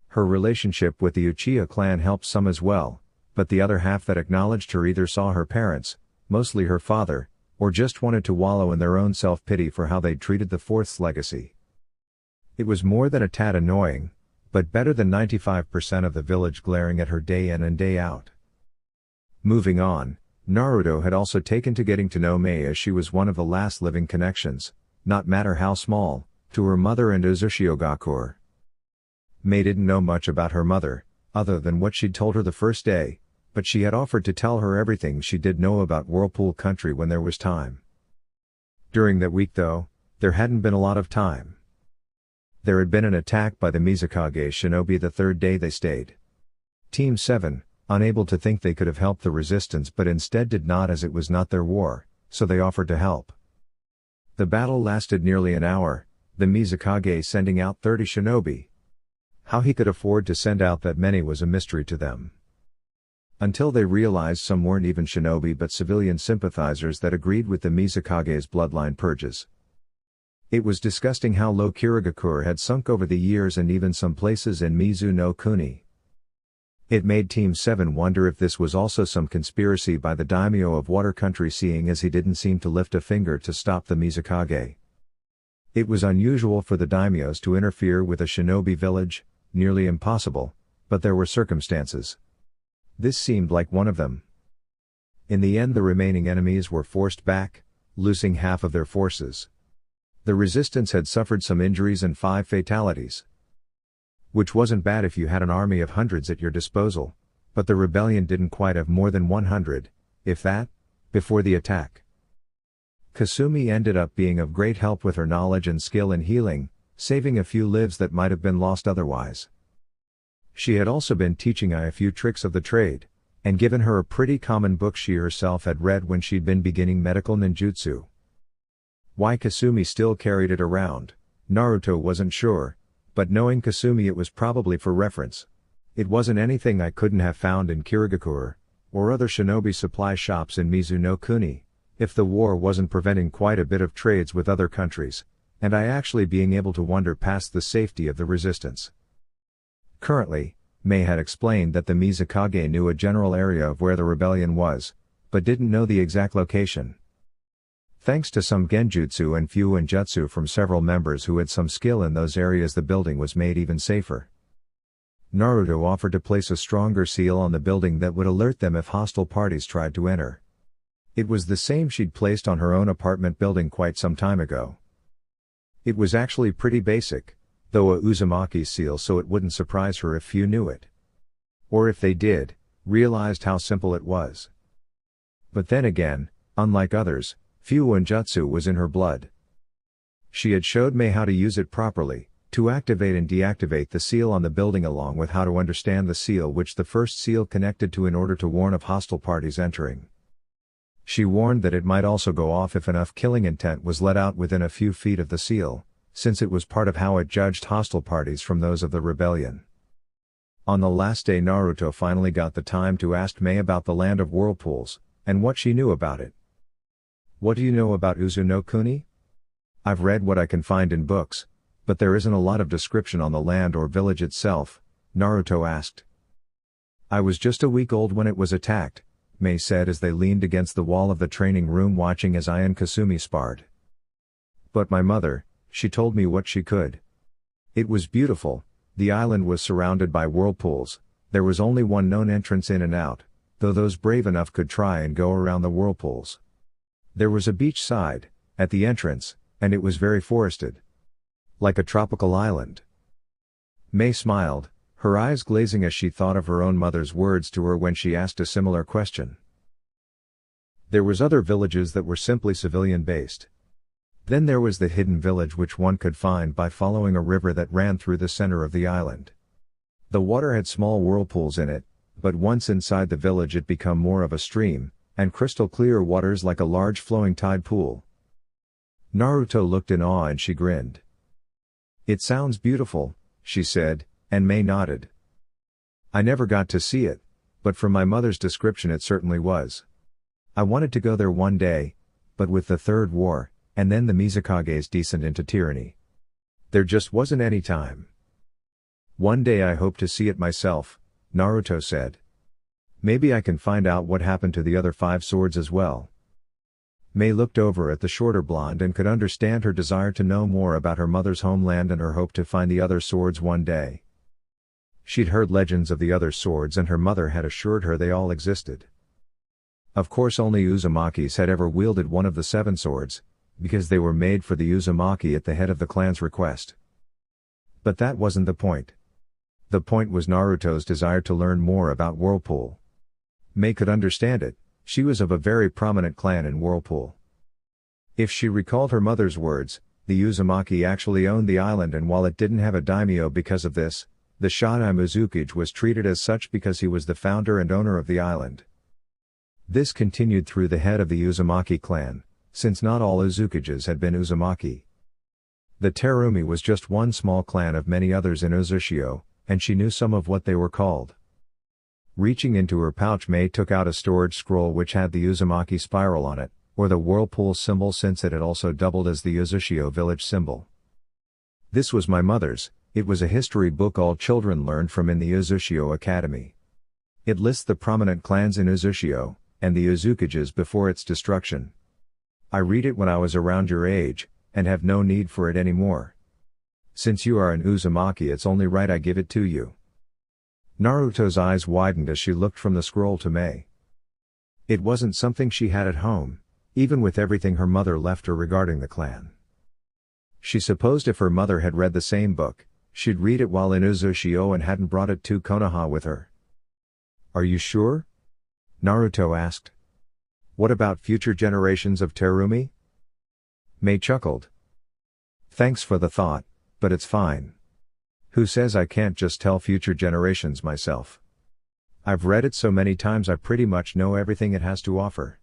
Her relationship with the Uchiha clan helped some as well, but the other half that acknowledged her either saw her parents, mostly her father, or just wanted to wallow in their own self-pity for how they'd treated the Fourth's legacy. It was more than a tad annoying, but better than 95% of the village glaring at her day in and day out. Moving on, Naruto had also taken to getting to know Mei as she was one of the last living connections, not matter how small, to her mother and Uzushiogakur. Mei didn't know much about her mother, other than what she'd told her the first day, but she had offered to tell her everything she did know about Whirlpool Country when there was time. During that week though, there hadn't been a lot of time. There had been an attack by the Mizukage shinobi the third day they stayed. Team 7, unable to think they could have helped the resistance but instead did not as it was not their war, so they offered to help. The battle lasted nearly an hour, the Mizukage sending out 30 shinobi. How he could afford to send out that many was a mystery to them. Until they realized some weren't even shinobi but civilian sympathizers that agreed with the Mizukage's bloodline purges. It was disgusting how low Kirigakure had sunk over the years and even some places in Mizu no Kuni. It made Team 7 wonder if this was also some conspiracy by the daimyo of Water Country seeing as he didn't seem to lift a finger to stop the Mizukage. It was unusual for the daimyos to interfere with a shinobi village, nearly impossible, but there were circumstances. This seemed like one of them. In the end the remaining enemies were forced back, losing half of their forces. The resistance had suffered some injuries and 5 fatalities. Which wasn't bad if you had an army of hundreds at your disposal, but the rebellion didn't quite have more than 100, if that, before the attack. Kasumi ended up being of great help with her knowledge and skill in healing, saving a few lives that might have been lost otherwise. She had also been teaching Ai a few tricks of the trade, and given her a pretty common book she herself had read when she'd been beginning medical ninjutsu. Why Kasumi still carried it around, Naruto wasn't sure, but knowing Kasumi it was probably for reference. It wasn't anything I couldn't have found in Kirigakure, or other shinobi supply shops in Mizu no Kuni, if the war wasn't preventing quite a bit of trades with other countries, and I actually being able to wander past the safety of the resistance. Currently, Mei had explained that the Mizukage knew a general area of where the rebellion was, but didn't know the exact location. Thanks to some genjutsu and fuinjutsu from several members who had some skill in those areas, the building was made even safer. Naruto offered to place a stronger seal on the building that would alert them if hostile parties tried to enter. It was the same she'd placed on her own apartment building quite some time ago. It was actually pretty basic, though a Uzumaki seal, so it wouldn't surprise her if few knew it. Or if they did, realized how simple it was. But then again, unlike others, fuinjutsu was in her blood. She had showed May how to use it properly, to activate and deactivate the seal on the building along with how to understand the seal which the first seal connected to in order to warn of hostile parties entering. She warned that it might also go off if enough killing intent was let out within a few feet of the seal, since it was part of how it judged hostile parties from those of the rebellion. On the last day Naruto finally got the time to ask May about the land of whirlpools, and what she knew about it. "What do you know about Uzu no Kuni?" "I've read what I can find in books, but there isn't a lot of description on the land or village itself," Naruto asked. "I was just a week old when it was attacked," May said as they leaned against the wall of the training room watching as Ai and Kasumi sparred. "But my mother, she told me what she could. It was beautiful, the island was surrounded by whirlpools, there was only one known entrance in and out, though those brave enough could try and go around the whirlpools. There was a beach side, at the entrance, and it was very forested. Like a tropical island." May smiled, her eyes glazing as she thought of her own mother's words to her when she asked a similar question. There was other villages that were simply civilian-based. Then there was the hidden village which one could find by following a river that ran through the center of the island. The water had small whirlpools in it, but once inside the village it became more of a stream, and crystal clear waters like a large flowing tide pool. Naruto looked in awe and she grinned. "It sounds beautiful," she said, and May nodded. "I never got to see it, but from my mother's description it certainly was. I wanted to go there one day, but with the Third War, and then the Mizukagে's descent into tyranny, there just wasn't any time. One day I hope to see it myself," Naruto said. "Maybe I can find out what happened to the other 5 swords as well." May looked over at the shorter blonde and could understand her desire to know more about her mother's homeland and her hope to find the other swords one day. She'd heard legends of the other swords and her mother had assured her they all existed. Of course only Uzumakis had ever wielded one of the 7 swords, because they were made for the Uzumaki at the head of the clan's request. But that wasn't the point. The point was Naruto's desire to learn more about Whirlpool. May could understand it, she was of a very prominent clan in Whirlpool. If she recalled her mother's words, the Uzumaki actually owned the island, and while it didn't have a daimyo because of this, the Shodai Mizukage was treated as such because he was the founder and owner of the island. This continued through the head of the Uzumaki clan, since not all Uzukages had been Uzumaki. The Terumi was just one small clan of many others in Uzushio, and she knew some of what they were called. Reaching into her pouch, May took out a storage scroll which had the Uzumaki spiral on it, or the whirlpool symbol, since it had also doubled as the Uzushio village symbol. This was my mother's. It was a history book all children learned from in the Uzushio Academy. It lists the prominent clans in Uzushio, and the Uzukages before its destruction. I read it when I was around your age, and have no need for it anymore. Since you are an Uzumaki, it's only right I give it to you." Naruto's eyes widened as she looked from the scroll to May. It wasn't something she had at home, even with everything her mother left her regarding the clan. She supposed if her mother had read the same book, she'd read it while in Uzushio and hadn't brought it to Konoha with her. "Are you sure?" Naruto asked. "What about future generations of Terumi?" May chuckled. "Thanks for the thought, but it's fine. Who says I can't just tell future generations myself? I've read it so many times I pretty much know everything it has to offer."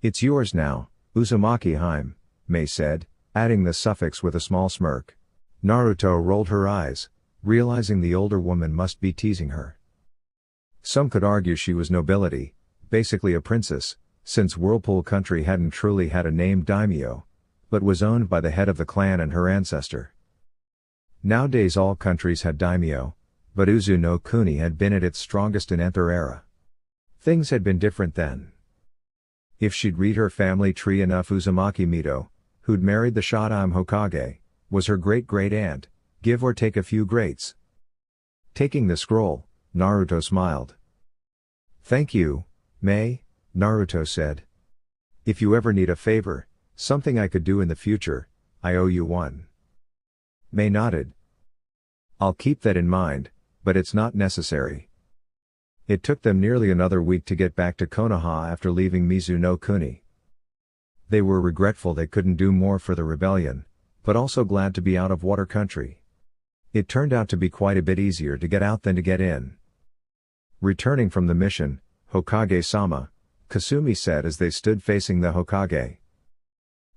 "It's yours now, Uzumaki Heim," May said, adding the suffix with a small smirk. Naruto rolled her eyes, realizing the older woman must be teasing her. Some could argue she was nobility, basically a princess, since Whirlpool Country hadn't truly had a named daimyo, but was owned by the head of the clan and her ancestor. Nowadays all countries had daimyo, but Uzu no Kuni had been at its strongest in Ether era. Things had been different then. If she'd read her family tree enough, Uzumaki Mito, who'd married the Shodai Hokage, was her great-great-aunt, give or take a few greats. Taking the scroll, Naruto smiled. "Thank you, May," Naruto said. "If you ever need a favor, something I could do in the future, I owe you one." May nodded. "I'll keep that in mind, but it's not necessary." It took them nearly another week to get back to Konoha after leaving Mizu no Kuni. They were regretful they couldn't do more for the rebellion, but also glad to be out of water country. It turned out to be quite a bit easier to get out than to get in. Returning from the mission, Hokage-sama, Kasumi said as they stood facing the Hokage.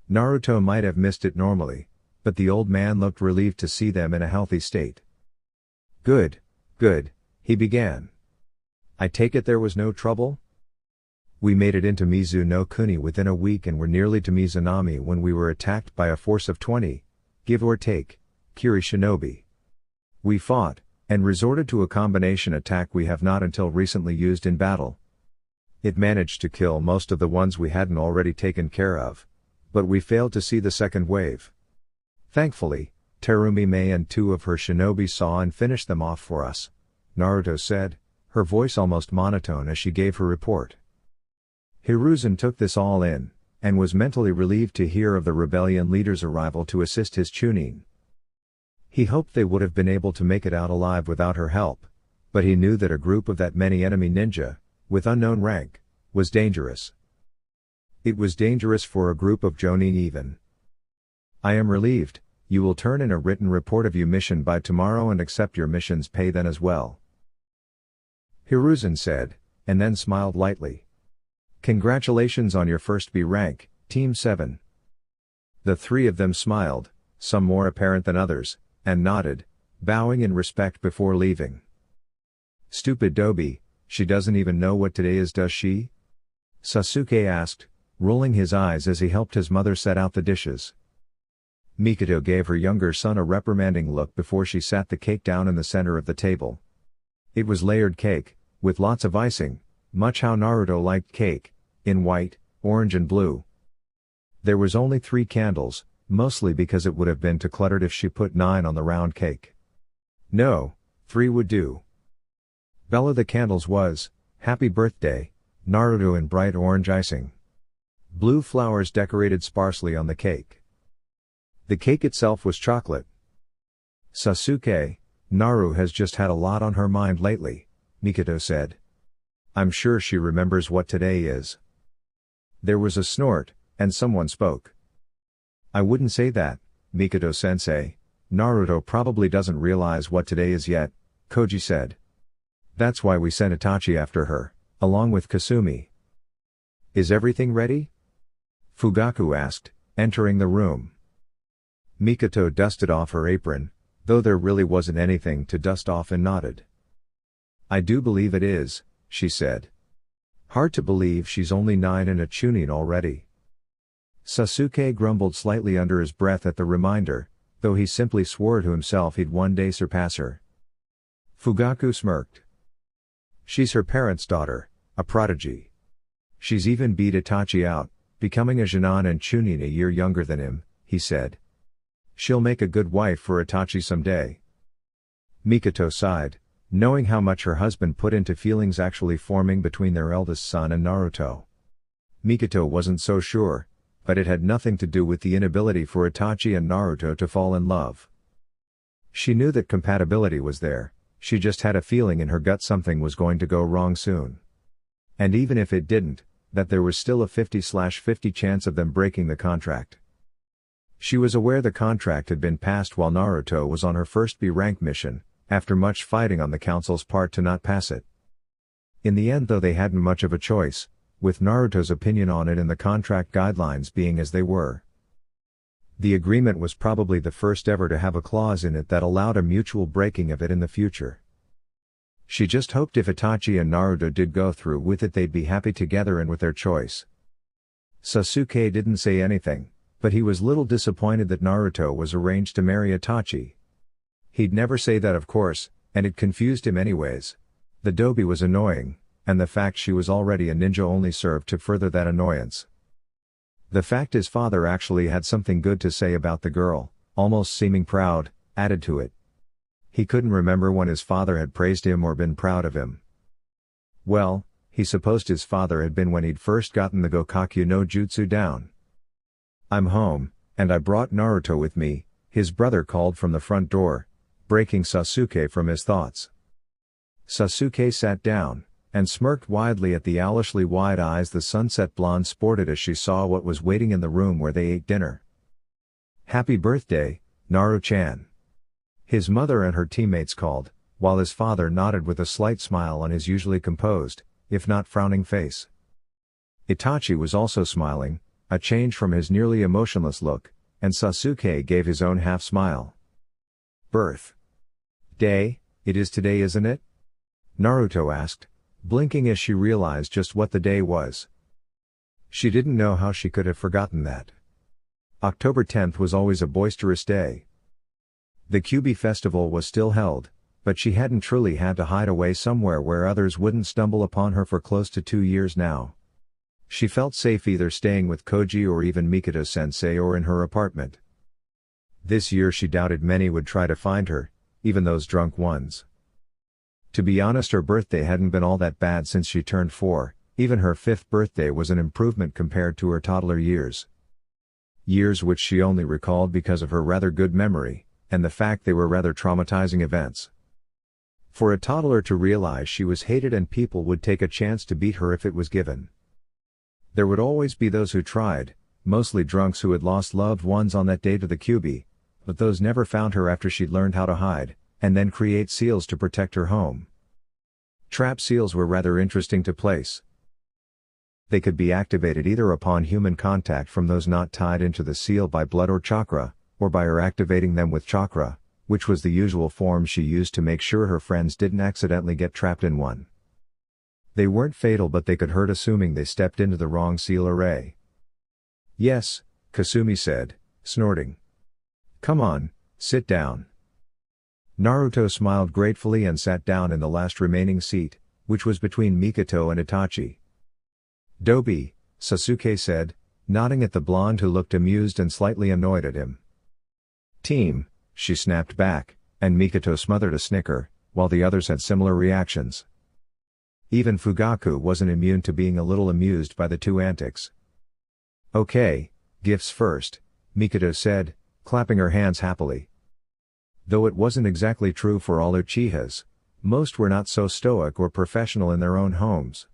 Naruto might have missed it normally, but the old man looked relieved to see them in a healthy state. Good, he began. I take it there was no trouble? We made it into Mizu no Kuni within a week and were nearly to Mizunami when we were attacked by a force of 20, give or take, Kiri shinobi. We fought, and resorted to a combination attack we have not until recently used in battle. It managed to kill most of the ones we hadn't already taken care of, but we failed to see the second wave. Thankfully, Terumi Mei and 2 of her shinobi saw and finished them off for us, Naruto said, her voice almost monotone as she gave her report. Hiruzen took this all in, and was mentally relieved to hear of the rebellion leader's arrival to assist his Chunin. He hoped they would have been able to make it out alive without her help, but he knew that a group of that many enemy ninja, with unknown rank, was dangerous. It was dangerous for a group of Jonin even. I am relieved, you will turn in a written report of your mission by tomorrow and accept your mission's pay then as well. Hiruzen said, and then smiled lightly. Congratulations on your first B rank, Team 7. The 3 of them smiled, some more apparent than others, and nodded, bowing in respect before leaving. Stupid Dobi, she doesn't even know what today is, does she? Sasuke asked, rolling his eyes as he helped his mother set out the dishes. Mikoto gave her younger son a reprimanding look before she sat the cake down in the center of the table. It was layered cake, with lots of icing, much how Naruto liked cake, in white, orange and blue. There was only 3 candles, mostly because it would have been too cluttered if she put 9 on the round cake. No, 3 would do. Bella the candles was, Happy Birthday, Naruto in bright orange icing. Blue flowers decorated sparsely on the cake. The cake itself was chocolate. Sasuke, Naru has just had a lot on her mind lately, Mikoto said. I'm sure she remembers what today is. There was a snort, and someone spoke. I wouldn't say that, Mikoto-sensei. Naruto probably doesn't realize what today is yet, Koji said. That's why we sent Itachi after her, along with Kasumi. Is everything ready? Fugaku asked, entering the room. Mikoto dusted off her apron, though there really wasn't anything to dust off, and nodded. I do believe it is, she said. Hard to believe she's only 9 and a Chunin already. Sasuke grumbled slightly under his breath at the reminder, though he simply swore to himself he'd one day surpass her. Fugaku smirked. She's her parents' daughter, a prodigy. She's even beat Itachi out, becoming a Jinan and Chunin a year younger than him, he said. She'll make a good wife for Itachi someday. Mikoto sighed, knowing how much her husband put into feelings actually forming between their eldest son and Naruto. Mikoto wasn't so sure, but it had nothing to do with the inability for Itachi and Naruto to fall in love. She knew that compatibility was there, she just had a feeling in her gut something was going to go wrong soon. And even if it didn't, that there was still a 50/50 chance of them breaking the contract. She was aware the contract had been passed while Naruto was on her first B rank mission, after much fighting on the council's part to not pass it. In the end, though, they hadn't much of a choice, with Naruto's opinion on it and the contract guidelines being as they were. The agreement was probably the first ever to have a clause in it that allowed a mutual breaking of it in the future. She just hoped if Itachi and Naruto did go through with it, they'd be happy together and with their choice. Sasuke didn't say anything, but he was little disappointed that Naruto was arranged to marry Itachi. He'd never say that, of course, and it confused him anyways. The Dobi was annoying, and the fact she was already a ninja only served to further that annoyance. The fact his father actually had something good to say about the girl, almost seeming proud, added to it. He couldn't remember when his father had praised him or been proud of him. Well, he supposed his father had been when he'd first gotten the Gokakyu no Jutsu down. I'm home, and I brought Naruto with me, his brother called from the front door, breaking Sasuke from his thoughts. Sasuke sat down, and smirked widely at the owlishly wide eyes the sunset blonde sported as she saw what was waiting in the room where they ate dinner. Happy birthday, Naru-chan. His mother and her teammates called, while his father nodded with a slight smile on his usually composed, if not frowning face. Itachi was also smiling, a change from his nearly emotionless look, and Sasuke gave his own half-smile. Birth day, it is today, isn't it? Naruto asked, blinking as she realized just what the day was. She didn't know how she could have forgotten that. October 10th was always a boisterous day. The Kyuubi festival was still held, but she hadn't truly had to hide away somewhere where others wouldn't stumble upon her for close to 2 years now. She felt safe either staying with Koji or even Mikoto-sensei or in her apartment. This year she doubted many would try to find her, even those drunk ones. To be honest, her birthday hadn't been all that bad since she turned 4, even her 5th birthday was an improvement compared to her toddler years. Years which she only recalled because of her rather good memory, and the fact they were rather traumatizing events. For a toddler to realize she was hated and people would take a chance to beat her if it was given. There would always be those who tried, mostly drunks who had lost loved ones on that day to the Kyuubi, but those never found her after she'd learned how to hide, and then create seals to protect her home. Trap seals were rather interesting to place. They could be activated either upon human contact from those not tied into the seal by blood or chakra, or by her activating them with chakra, which was the usual form she used to make sure her friends didn't accidentally get trapped in one. They weren't fatal, but they could hurt assuming they stepped into the wrong seal array. Yes, Kasumi said, snorting. Come on, sit down. Naruto smiled gratefully and sat down in the last remaining seat, which was between Mikoto and Itachi. Dobi, Sasuke said, nodding at the blonde who looked amused and slightly annoyed at him. Team, she snapped back, and Mikoto smothered a snicker, while the others had similar reactions. Even Fugaku wasn't immune to being a little amused by the two antics. Okay, gifts first, Mikoto said, clapping her hands happily. Though it wasn't exactly true for all Uchihas, most were not so stoic or professional in their own homes.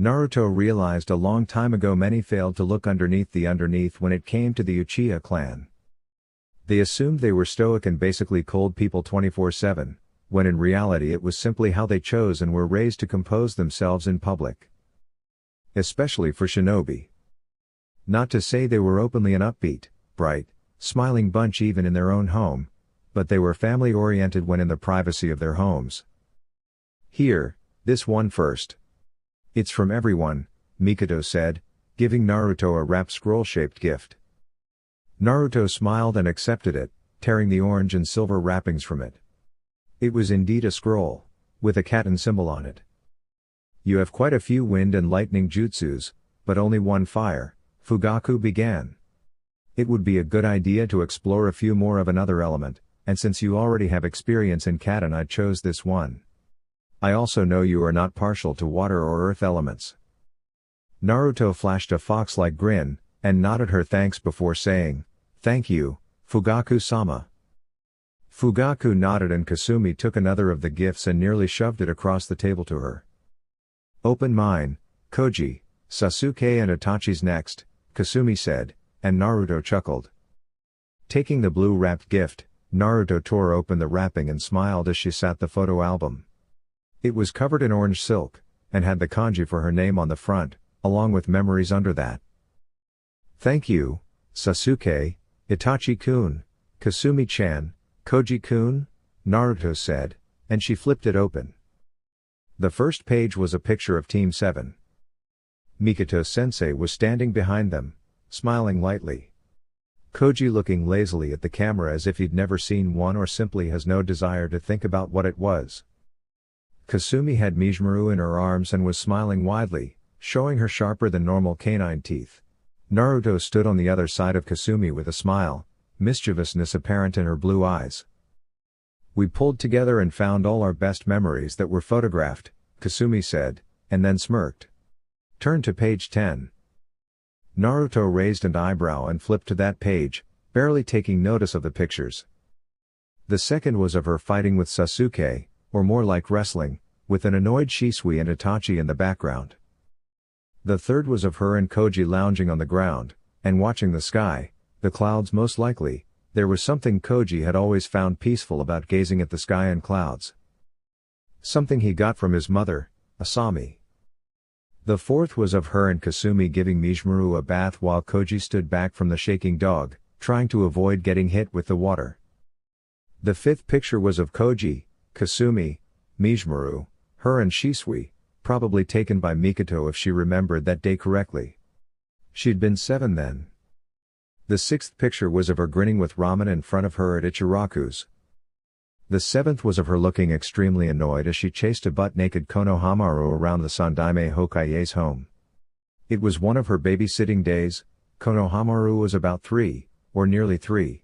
Naruto realized a long time ago many failed to look underneath the underneath when it came to the Uchiha clan. They assumed they were stoic and basically cold people 24/7, when in reality it was simply how they chose and were raised to compose themselves in public. Especially for shinobi. Not to say they were openly an upbeat, bright, smiling bunch even in their own home, but they were family-oriented when in the privacy of their homes. Here, this one first. It's from everyone, Mikoto said, giving Naruto a wrapped scroll-shaped gift. Naruto smiled and accepted it, tearing the orange and silver wrappings from it. It was indeed a scroll, with a cat and symbol on it. You have quite a few wind and lightning jutsus, but only one fire, Fugaku began. It would be a good idea to explore a few more of another element, and since you already have experience in cat and I chose this one. I also know you are not partial to water or earth elements. Naruto flashed a fox-like grin, and nodded her thanks before saying, Thank you, Fugaku-sama. Fugaku nodded and Kasumi took another of the gifts and nearly shoved it across the table to her. Open mine, Koji, Sasuke and Itachi's next, Kasumi said, and Naruto chuckled. Taking the blue-wrapped gift, Naruto tore open the wrapping and smiled as she sat the photo album. It was covered in orange silk, and had the kanji for her name on the front, along with memories under that. Thank you, Sasuke, Itachi-kun, Kasumi-chan, Koji-kun, Naruto said, and she flipped it open. The first page was a picture of Team 7. Mikoto-sensei was standing behind them, smiling lightly. Koji looking lazily at the camera as if he'd never seen one or simply has no desire to think about what it was. Kasumi had Mizumaru in her arms and was smiling widely, showing her sharper than normal canine teeth. Naruto stood on the other side of Kasumi with a smile, mischievousness apparent in her blue eyes. We pulled together and found all our best memories that were photographed, Kasumi said, and then smirked. Turn to page 10. Naruto raised an eyebrow and flipped to that page, barely taking notice of the pictures. The second was of her fighting with Sasuke, or more like wrestling, with an annoyed Shisui and Itachi in the background. The third was of her and Koji lounging on the ground, and watching the sky, The clouds most likely. There was something Koji had always found peaceful about gazing at the sky and clouds. Something he got from his mother, Asami. The fourth was of her and Kasumi giving Mizmaru a bath while Koji stood back from the shaking dog, trying to avoid getting hit with the water. The fifth picture was of Koji, Kasumi, Mizmaru, her and Shisui, probably taken by Mikoto if she remembered that day correctly. She'd been 7 then. The sixth picture was of her grinning with ramen in front of her at Ichiraku's. The seventh was of her looking extremely annoyed as she chased a butt-naked Konohamaru around the Sandaime Hokage's home. It was one of her babysitting days. Konohamaru was about 3, or nearly 3.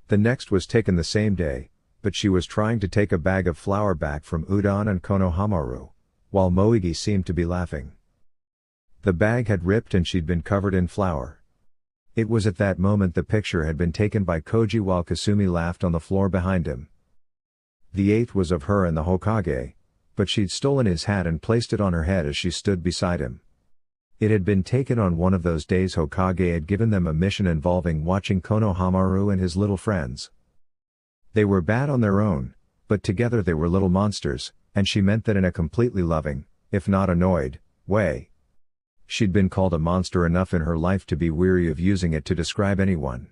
The next was taken the same day, but she was trying to take a bag of flour back from Udon and Konohamaru, while Moigi seemed to be laughing. The bag had ripped and she'd been covered in flour. It was at that moment the picture had been taken by Koji while Kasumi laughed on the floor behind him. The eighth was of her and the Hokage, but she'd stolen his hat and placed it on her head as she stood beside him. It had been taken on one of those days Hokage had given them a mission involving watching Konohamaru and his little friends. They were bad on their own, but together they were little monsters, and she meant that in a completely loving, if not annoyed, way. She'd been called a monster enough in her life to be weary of using it to describe anyone.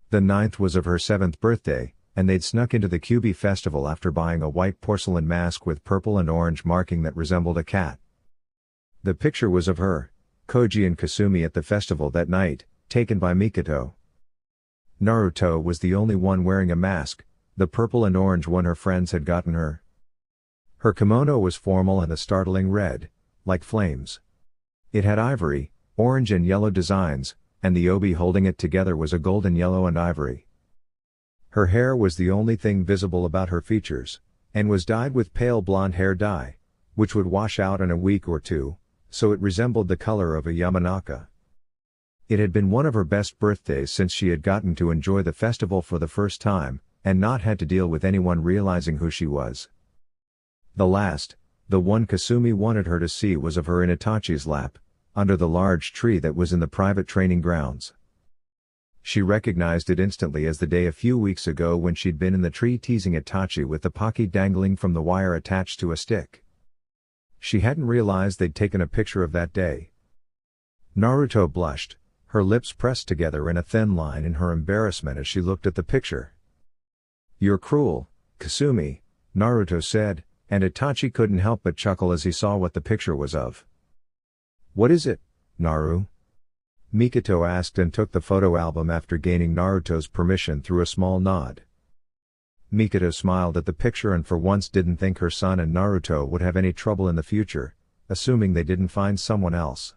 The ninth was of her 7th birthday, and they'd snuck into the Kyubi festival after buying a white porcelain mask with purple and orange marking that resembled a cat. The picture was of her, Koji and Kasumi at the festival that night, taken by Mikoto. Naruto was the only one wearing a mask, the purple and orange one her friends had gotten her. Her kimono was formal and a startling red, like flames. It had ivory, orange and yellow designs, and the obi holding it together was a golden yellow and ivory. Her hair was the only thing visible about her features, and was dyed with pale blonde hair dye, which would wash out in a week or two, so it resembled the color of a Yamanaka. It had been one of her best birthdays since she had gotten to enjoy the festival for the first time, and not had to deal with anyone realizing who she was. The last, the one Kasumi wanted her to see, was of her in Itachi's lap, under the large tree that was in the private training grounds. She recognized it instantly as the day a few weeks ago when she'd been in the tree teasing Itachi with the Pocky dangling from the wire attached to a stick. She hadn't realized they'd taken a picture of that day. Naruto blushed, her lips pressed together in a thin line in her embarrassment as she looked at the picture. "You're cruel, Kasumi," Naruto said, and Itachi couldn't help but chuckle as he saw what the picture was of. "What is it, Naru?" Mikoto asked and took the photo album after gaining Naruto's permission through a small nod. Mikoto smiled at the picture and for once didn't think her son and Naruto would have any trouble in the future, assuming they didn't find someone else.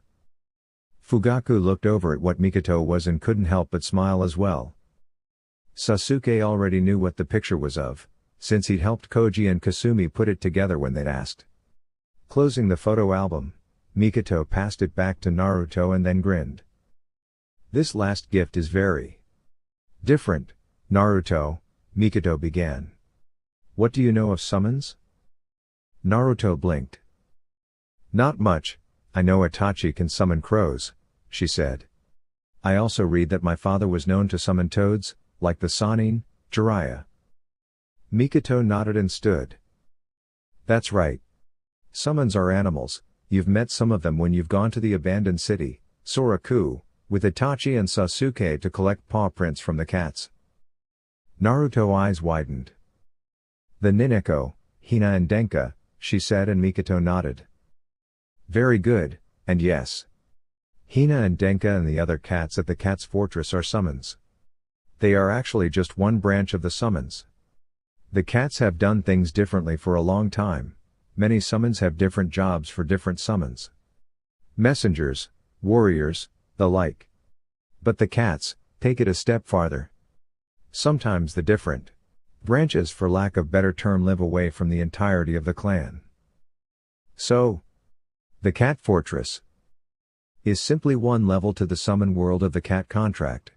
Fugaku looked over at what Mikoto was and couldn't help but smile as well. Sasuke already knew what the picture was of, since he'd helped Koji and Kasumi put it together when they'd asked. Closing the photo album, Mikoto passed it back to Naruto and then grinned. "This last gift is very different, Naruto," Mikoto began. "What do you know of summons?" Naruto blinked. "Not much. I know Itachi can summon crows," she said. "I also read that my father was known to summon toads, like the Sannin, Jiraiya." Mikoto nodded and stood. "That's right. Summons are animals. You've met some of them when you've gone to the abandoned city, Soraku, with Itachi and Sasuke to collect paw prints from the cats." Naruto's eyes widened. "The Nineko, Hina and Denka," she said, and Mikoto nodded. "Very good, and yes. Hina and Denka and the other cats at the cat's fortress are summons. They are actually just one branch of the summons. The cats have done things differently for a long time. Many summons have different jobs for different summons. Messengers, warriors, the like. But the cats take it a step farther. Sometimes the different branches, for lack of better term, live away from the entirety of the clan. So, the cat fortress is simply one level to the summon world of the cat contract.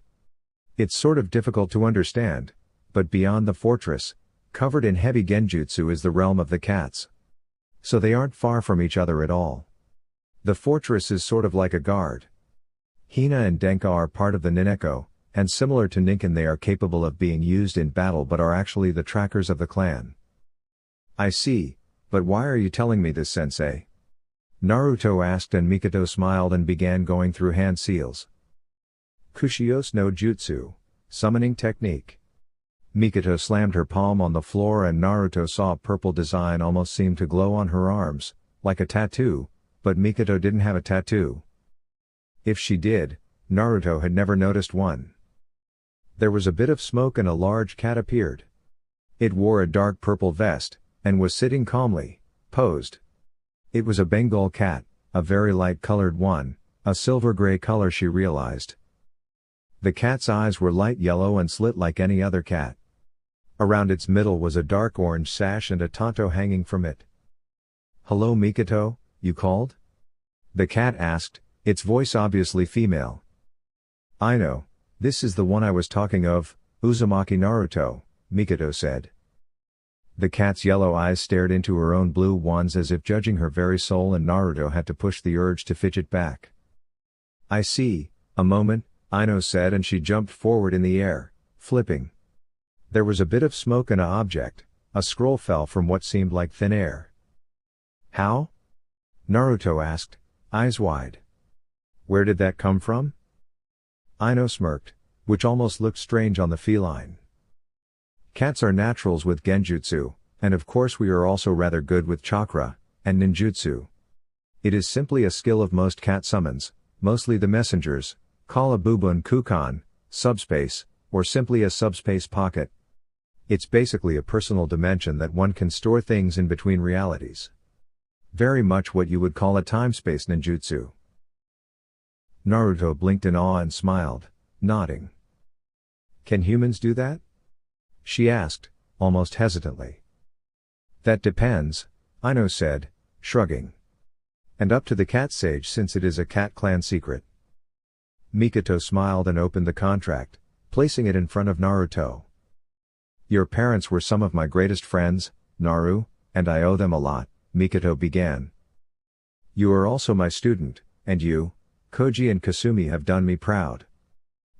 It's sort of difficult to understand, but beyond the fortress, covered in heavy genjutsu, is the realm of the cats. So they aren't far from each other at all. The fortress is sort of like a guard. Hina and Denka are part of the Nineko, and similar to Ninken they are capable of being used in battle but are actually the trackers of the clan. I see, but why are you telling me this, sensei? Naruto asked, and Mikoto smiled and began going through hand seals. Kushios no Jutsu, summoning technique. Mikoto slammed her palm on the floor and Naruto saw a purple design almost seem to glow on her arms, like a tattoo, but Mikoto didn't have a tattoo. If she did, Naruto had never noticed one. There was a bit of smoke and a large cat appeared. It wore a dark purple vest, and was sitting calmly, posed. It was a Bengal cat, a very light-colored one, a silver-gray color she realized. The cat's eyes were light yellow and slit like any other cat. Around its middle was a dark orange sash and a tanto hanging from it. "Hello Mikoto, you called?" The cat asked, its voice obviously female. "I know, this is the one I was talking of, Uzumaki Naruto," Mikoto said. The cat's yellow eyes stared into her own blue ones as if judging her very soul, and Naruto had to push the urge to fidget back. "I see, a moment," Ino said, and she jumped forward in the air, flipping. There was a bit of smoke and an object, a scroll fell from what seemed like thin air. "How?" Naruto asked, eyes wide. "Where did that come from?" Ino smirked, which almost looked strange on the feline. "Cats are naturals with genjutsu, and of course we are also rather good with chakra and ninjutsu. It is simply a skill of most cat summons, mostly the messengers, call a bubun kukan, subspace, or simply a subspace pocket. It's basically a personal dimension that one can store things in between realities. Very much what you would call a time-space ninjutsu." Naruto blinked in awe and smiled, nodding. "Can humans do that?" she asked, almost hesitantly. "That depends," Ino said, shrugging. "And up to the cat sage since it is a cat clan secret." Mikoto smiled and opened the contract, placing it in front of Naruto. "Your parents were some of my greatest friends, Naru, and I owe them a lot," Mikoto began. "You are also my student, and you, Koji and Kasumi have done me proud.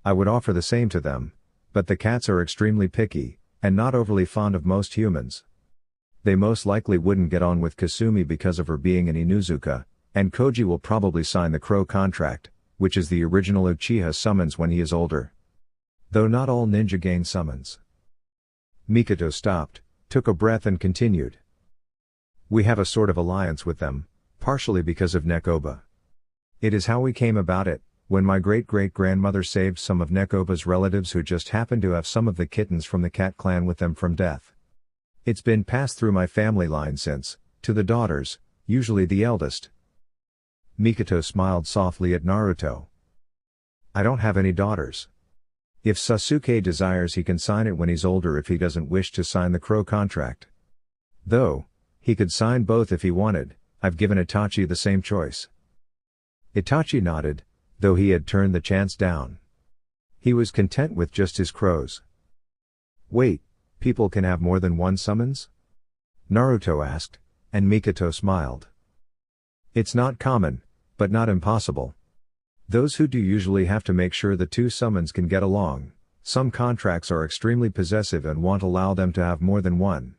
I would offer the same to them, but the cats are extremely picky, and not overly fond of most humans. They most likely wouldn't get on with Kasumi because of her being an Inuzuka, and Koji will probably sign the crow contract, which is the original Uchiha summons when he is older. Though not all ninja gain summons." Mikoto stopped, took a breath and continued. "We have a sort of alliance with them, partially because of Nekoba. It is how we came about it, when my great-great-grandmother saved some of Nekoba's relatives who just happened to have some of the kittens from the cat clan with them from death. It's been passed through my family line since, to the daughters, usually the eldest." Mikoto smiled softly at Naruto. "I don't have any daughters. If Sasuke desires he can sign it when he's older if he doesn't wish to sign the crow contract. Though, he could sign both if he wanted. I've given Itachi the same choice." Itachi nodded, though he had turned the chance down. He was content with just his crows. "Wait, people can have more than one summons?" Naruto asked, and Mikoto smiled. "It's not common, but not impossible. Those who do usually have to make sure the two summons can get along. Some contracts are extremely possessive and won't allow them to have more than one.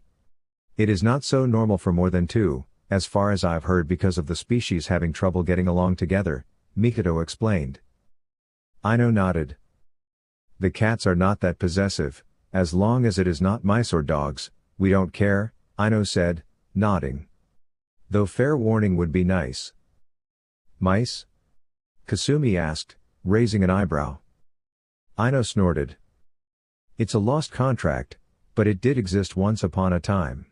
It is not so normal for more than two, as far as I've heard because of the species having trouble getting along together," Mikoto explained. Ino nodded. "The cats are not that possessive, as long as it is not mice or dogs, we don't care," Ino said, nodding. "Though fair warning would be nice." "Mice?" Kasumi asked, raising an eyebrow. Ino snorted. "It's a lost contract, but it did exist once upon a time.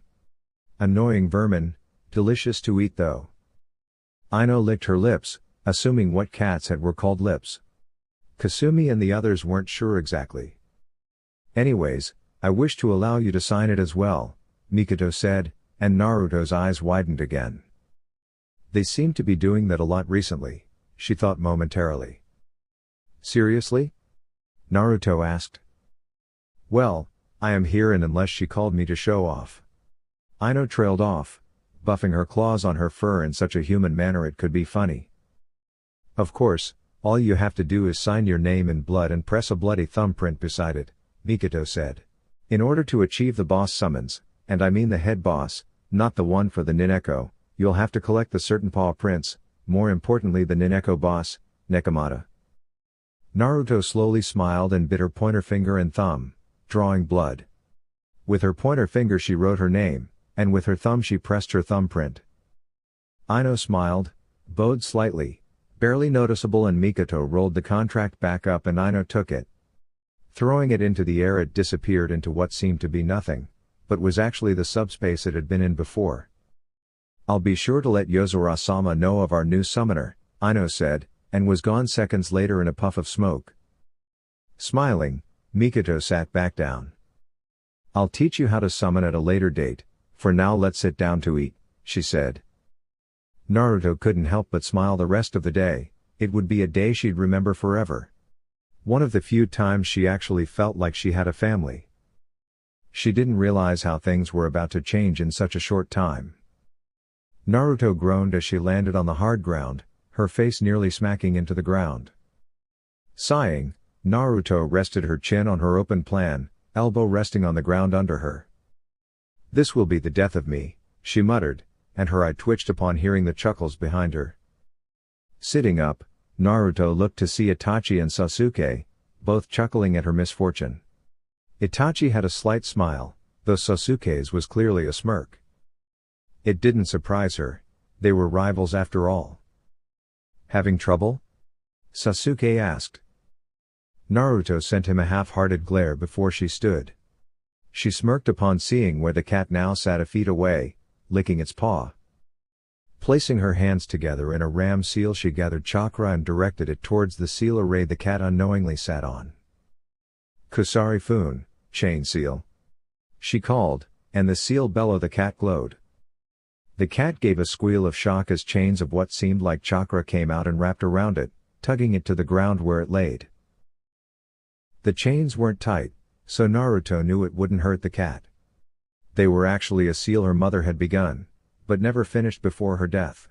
Annoying vermin, delicious to eat though." Ino licked her lips, assuming what cats had were called lips. Kasumi and the others weren't sure exactly. "Anyways, I wish to allow you to sign it as well," Mikoto said, and Naruto's eyes widened again. They seemed to be doing that a lot recently, she thought momentarily. "Seriously?" Naruto asked. "Well, I am here and unless she called me to show off." Ino trailed off, buffing her claws on her fur in such a human manner it could be funny. "Of course, All you have to do is sign your name in blood and press a bloody thumbprint beside it, Mikoto said. In order to achieve the boss summons, and I mean the head boss, not the one for the Nineko, you'll have to collect the certain paw prints, more importantly the Nineko boss, Nekomata. Naruto slowly smiled and bit her pointer finger and thumb, drawing blood. With her pointer finger she wrote her name, and with her thumb she pressed her thumbprint. Ino smiled, bowed slightly, barely noticeable, and Mikoto rolled the contract back up and Ino took it. Throwing it into the air, it disappeared into what seemed to be nothing, but was actually the subspace it had been in before. I'll be sure to let Yozora-sama know of our new summoner, Ino said, and was gone seconds later in a puff of smoke. Smiling, Mikoto sat back down. I'll teach you how to summon at a later date, for now let's sit down to eat, she said. Naruto couldn't help but smile the rest of the day. It would be a day she'd remember forever. One of the few times she actually felt like she had a family. She didn't realize how things were about to change in such a short time. Naruto groaned as she landed on the hard ground, her face nearly smacking into the ground. Sighing, Naruto rested her chin on her open palm, elbow resting on the ground under her. This will be the death of me, she muttered, and her eye twitched upon hearing the chuckles behind her. Sitting up, Naruto looked to see Itachi and Sasuke, both chuckling at her misfortune. Itachi had a slight smile, though Sasuke's was clearly a smirk. It didn't surprise her, they were rivals after all. Having trouble? Sasuke asked. Naruto sent him a half-hearted glare before she stood. She smirked upon seeing where the cat now sat a feet away, licking its paw. Placing her hands together in a ram seal, she gathered chakra and directed it towards the seal array the cat unknowingly sat on. Kusari-fun, chain seal. She called, and the seal bellowed. The cat glowed. The cat gave a squeal of shock as chains of what seemed like chakra came out and wrapped around it, tugging it to the ground where it laid. The chains weren't tight, so Naruto knew it wouldn't hurt the cat. They were actually a seal her mother had begun, but never finished before her death.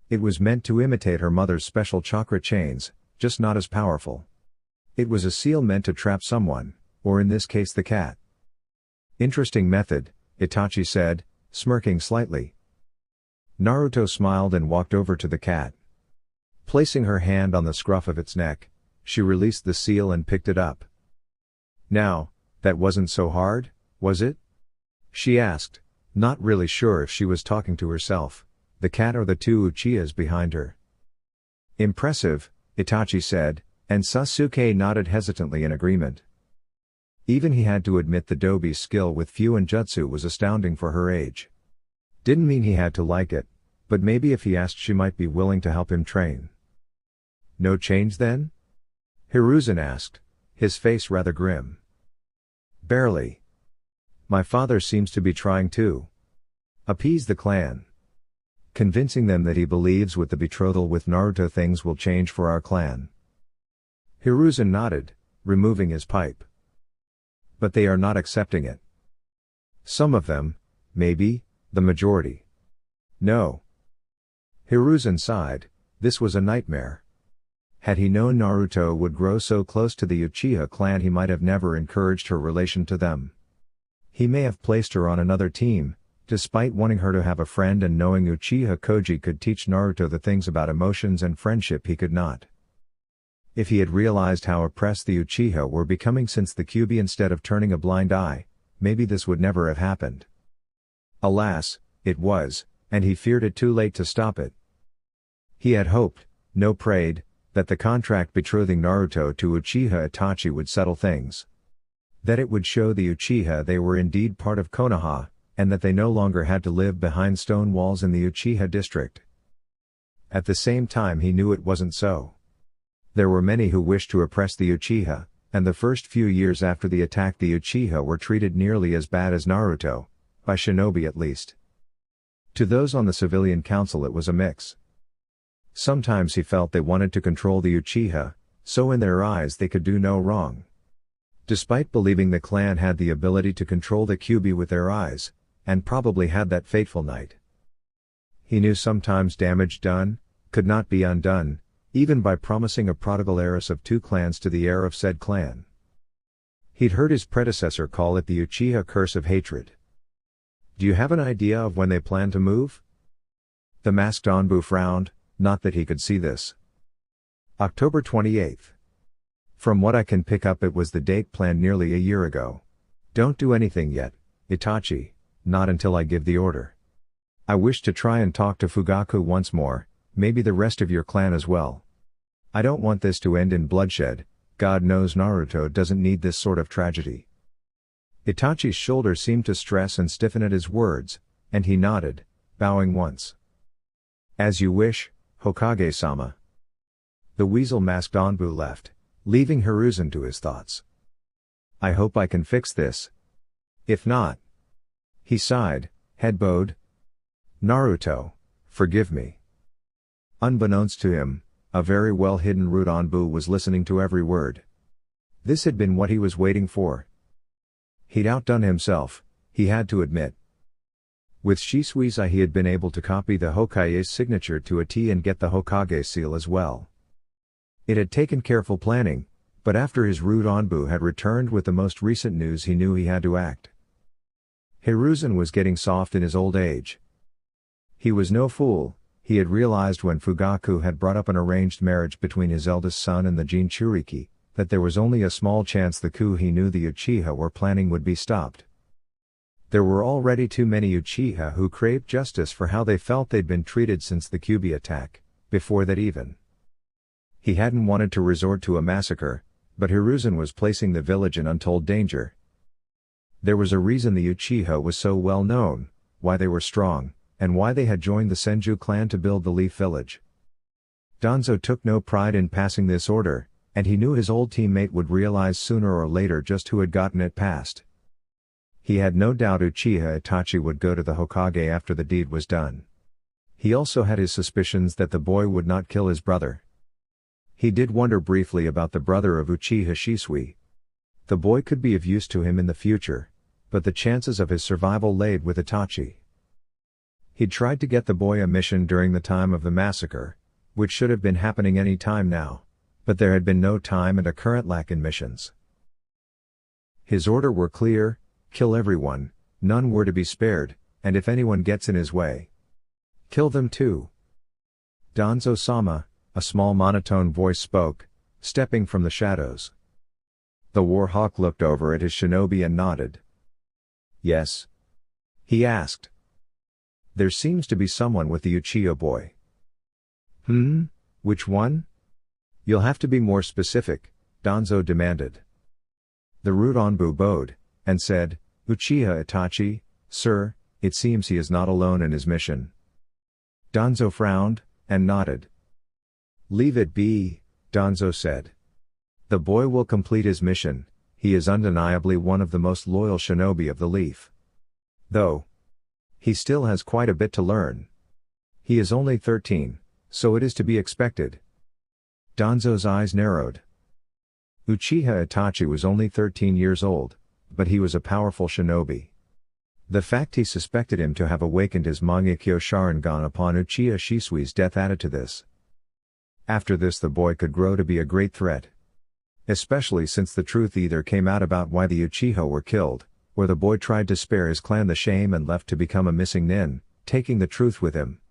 It was meant to imitate her mother's special chakra chains, just not as powerful. It was a seal meant to trap someone, or in this case the cat. Interesting method, Itachi said, smirking slightly. Naruto smiled and walked over to the cat. Placing her hand on the scruff of its neck, she released the seal and picked it up. Now, that wasn't so hard, was it? She asked, not really sure if she was talking to herself, the cat, or the two Uchihas behind her. Impressive, Itachi said, and Sasuke nodded hesitantly in agreement. Even he had to admit the Dobi's skill with Fuin Jutsu was astounding for her age. Didn't mean he had to like it, but maybe if he asked she might be willing to help him train. No change then? Hiruzen asked, his face rather grim. Barely. My father seems to be trying to appease the clan. Convincing them that he believes with the betrothal with Naruto things will change for our clan. Hiruzen nodded, removing his pipe. But they are not accepting it. Some of them, maybe, the majority. No. Hiruzen sighed, this was a nightmare. Had he known Naruto would grow so close to the Uchiha clan, he might have never encouraged her relation to them. He may have placed her on another team, despite wanting her to have a friend and knowing Uchiha Koji could teach Naruto the things about emotions and friendship he could not. If he had realized how oppressed the Uchiha were becoming since the Kyuubi, instead of turning a blind eye, maybe this would never have happened. Alas, it was, and he feared it too late to stop it. He had hoped, no prayed, that the contract betrothing Naruto to Uchiha Itachi would settle things. That it would show the Uchiha they were indeed part of Konoha, and that they no longer had to live behind stone walls in the Uchiha district. At the same time he knew it wasn't so. There were many who wished to oppress the Uchiha, and the first few years after the attack the Uchiha were treated nearly as bad as Naruto, by shinobi at least. To those on the civilian council it was a mix. Sometimes he felt they wanted to control the Uchiha, so in their eyes they could do no wrong. Despite believing the clan had the ability to control the Kyuubi with their eyes, and probably had that fateful night. He knew sometimes damage done, could not be undone, even by promising a prodigal heiress of 2 clans to the heir of said clan. He'd heard his predecessor call it the Uchiha curse of hatred. Do you have an idea of when they plan to move? The masked Anbu frowned, not that he could see this. October 28th. From what I can pick up, it was the date planned nearly a year ago. Don't do anything yet, Itachi, not until I give the order. I wish to try and talk to Fugaku once more, maybe the rest of your clan as well. I don't want this to end in bloodshed. God knows Naruto doesn't need this sort of tragedy. Itachi's shoulders seemed to stress and stiffen at his words, and he nodded, bowing once. As you wish, Hokage-sama. The weasel-masked Anbu left, leaving Hiruzen to his thoughts. I hope I can fix this. If not. He sighed, head bowed. Naruto, forgive me. Unbeknownst to him, a very well-hidden root Anbu was listening to every word. This had been what he was waiting for. He'd outdone himself, he had to admit. With Shisui's eye he had been able to copy the Hokage's signature to a T and get the Hokage seal as well. It had taken careful planning, but after his root Anbu had returned with the most recent news he knew he had to act. Hiruzen was getting soft in his old age. He was no fool. He had realized when Fugaku had brought up an arranged marriage between his eldest son and the Jinchuriki, that there was only a small chance the coup he knew the Uchiha were planning would be stopped. There were already too many Uchiha who craved justice for how they felt they'd been treated since the Kyuubi attack, before that even. He hadn't wanted to resort to a massacre, but Hiruzen was placing the village in untold danger. There was a reason the Uchiha was so well known, why they were strong, and why they had joined the Senju clan to build the Leaf Village. Danzo took no pride in passing this order, and he knew his old teammate would realize sooner or later just who had gotten it passed. He had no doubt Uchiha Itachi would go to the Hokage after the deed was done. He also had his suspicions that the boy would not kill his brother. He did wonder briefly about the brother of Uchiha Shisui. The boy could be of use to him in the future, but the chances of his survival laid with Itachi. He'd tried to get the boy a mission during the time of the massacre, which should have been happening any time now, but there had been no time and a current lack in missions. His order were clear: kill everyone, none were to be spared, and if anyone gets in his way, kill them too. Danzo-sama, a small monotone voice spoke, stepping from the shadows. The Warhawk looked over at his shinobi and nodded. Yes? He asked. There seems to be someone with the Uchiha boy. Which one? You'll have to be more specific, Danzo demanded. The root Anbu bowed, and said, Uchiha Itachi, sir, it seems he is not alone in his mission. Danzo frowned, and nodded. Leave it be, Danzo said. The boy will complete his mission. He is undeniably one of the most loyal shinobi of the Leaf. Though he still has quite a bit to learn. He is only 13, so it is to be expected. Danzo's eyes narrowed. Uchiha Itachi was only 13 years old, but he was a powerful shinobi. The fact he suspected him to have awakened his Mangekyo Sharingan upon Uchiha Shisui's death added to this. After this the boy could grow to be a great threat. Especially since the truth either came out about why the Uchiha were killed, or the boy tried to spare his clan the shame and left to become a missing nin, taking the truth with him.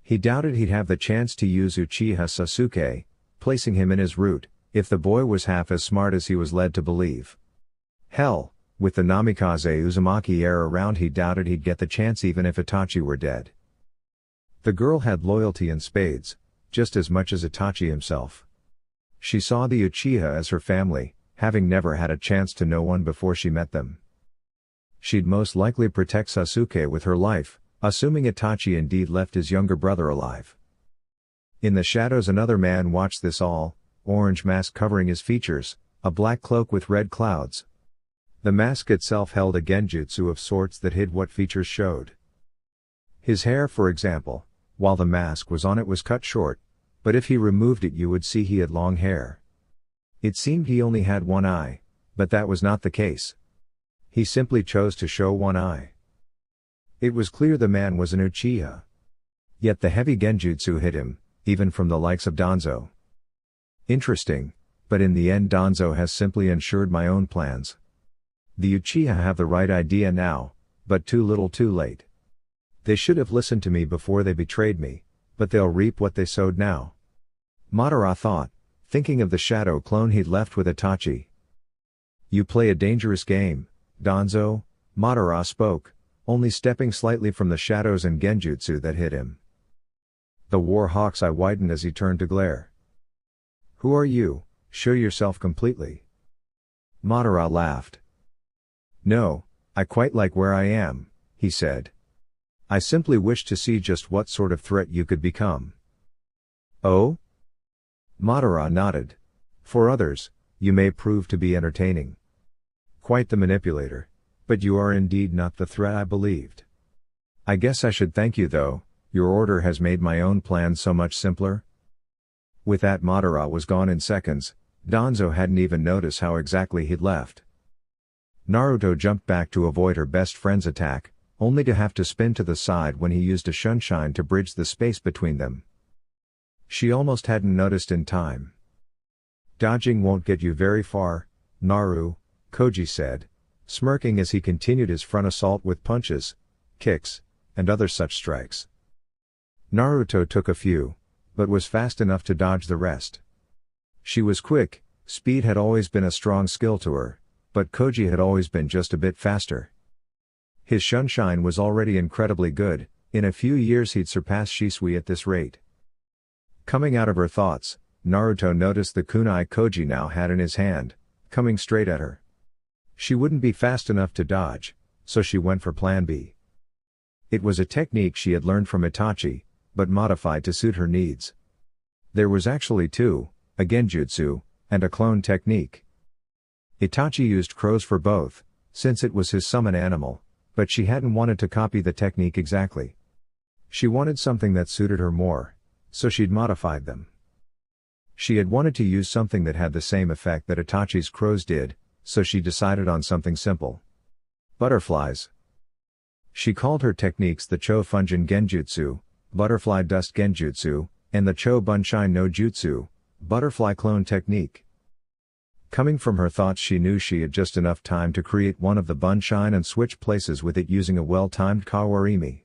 He doubted he'd have the chance to use Uchiha Sasuke, placing him in his route, if the boy was half as smart as he was led to believe. Hell, with the Namikaze Uzumaki heir around he doubted he'd get the chance even if Itachi were dead. The girl had loyalty in spades, just as much as Itachi himself. She saw the Uchiha as her family, having never had a chance to know one before she met them. She'd most likely protect Sasuke with her life, assuming Itachi indeed left his younger brother alive. In the shadows another man watched this all, orange mask covering his features, a black cloak with red clouds. The mask itself held a genjutsu of sorts that hid what features showed. His hair, for example, while the mask was on it, was cut short, but if he removed it you would see he had long hair. It seemed he only had one eye, but that was not the case. He simply chose to show one eye. It was clear the man was an Uchiha. Yet the heavy genjutsu hid him, even from the likes of Danzo. Interesting, but in the end Danzo has simply ensured my own plans. The Uchiha have the right idea now, but too little too late. They should have listened to me before they betrayed me, but they'll reap what they sowed now. Madara thought, thinking of the shadow clone he'd left with Itachi. You play a dangerous game, Danzo, Madara spoke, only stepping slightly from the shadows and genjutsu that hit him. The war hawk's eye widened as he turned to glare. Who are you? Show yourself completely. Madara laughed. No, I quite like where I am, he said. I simply wish to see just what sort of threat you could become. Oh? Madara nodded. For others, you may prove to be entertaining. Quite the manipulator, but you are indeed not the threat I believed. I guess I should thank you though, your order has made my own plans so much simpler. With that Madara was gone in seconds. Danzo hadn't even noticed how exactly he'd left. Naruto jumped back to avoid her best friend's attack, only to have to spin to the side when he used a Shunshin to bridge the space between them. She almost hadn't noticed in time. Dodging won't get you very far, Naru, Koji said, smirking as he continued his front assault with punches, kicks, and other such strikes. Naruto took a few, but was fast enough to dodge the rest. She was quick, speed had always been a strong skill to her, but Koji had always been just a bit faster. His Shunshin was already incredibly good, in a few years he'd surpass Shisui at this rate. Coming out of her thoughts, Naruto noticed the kunai Koji now had in his hand, coming straight at her. She wouldn't be fast enough to dodge, so she went for plan B. It was a technique she had learned from Itachi, but modified to suit her needs. There was actually two, a genjutsu, and a clone technique. Itachi used crows for both, since it was his summon animal, but she hadn't wanted to copy the technique exactly. She wanted something that suited her more, so she'd modified them. She had wanted to use something that had the same effect that Itachi's crows did, so she decided on something simple. Butterflies. She called her techniques the Cho Funjin Genjutsu, Butterfly Dust Genjutsu, and the Cho Bunshin no Jutsu, Butterfly Clone Technique. Coming from her thoughts she knew she had just enough time to create one of the Bunshin and switch places with it using a well-timed Kawarimi.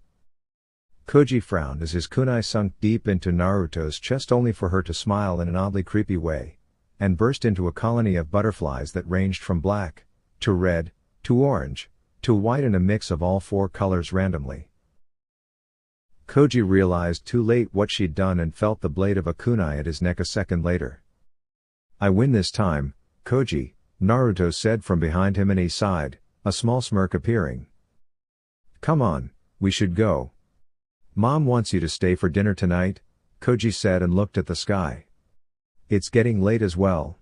Koji frowned as his kunai sunk deep into Naruto's chest only for her to smile in an oddly creepy way, and burst into a colony of butterflies that ranged from black, to red, to orange, to white and a mix of all four colors randomly. Koji realized too late what she'd done and felt the blade of a kunai at his neck a second later. I win this time, Koji, Naruto said from behind him and he sighed, a small smirk appearing. Come on, we should go. Mom wants you to stay for dinner tonight, Koji said and looked at the sky. It's getting late as well.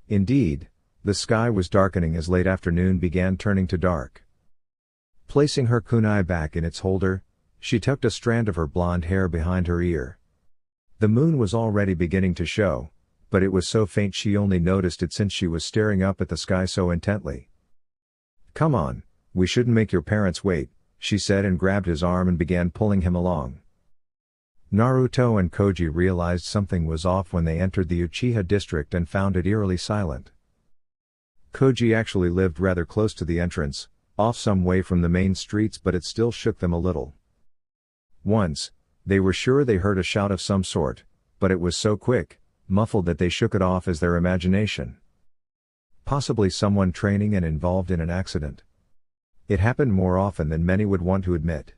Indeed, the sky was darkening as late afternoon began turning to dark. Placing her kunai back in its holder, she tucked a strand of her blonde hair behind her ear. The moon was already beginning to show, but it was so faint she only noticed it since she was staring up at the sky so intently. Come on, we shouldn't make your parents wait, she said and grabbed his arm and began pulling him along. Naruto and Koji realized something was off when they entered the Uchiha district and found it eerily silent. Koji actually lived rather close to the entrance, off some way from the main streets, but it still shook them a little. Once, they were sure they heard a shout of some sort, but it was so quick, muffled that they shook it off as their imagination. Possibly someone training and involved in an accident. It happened more often than many would want to admit.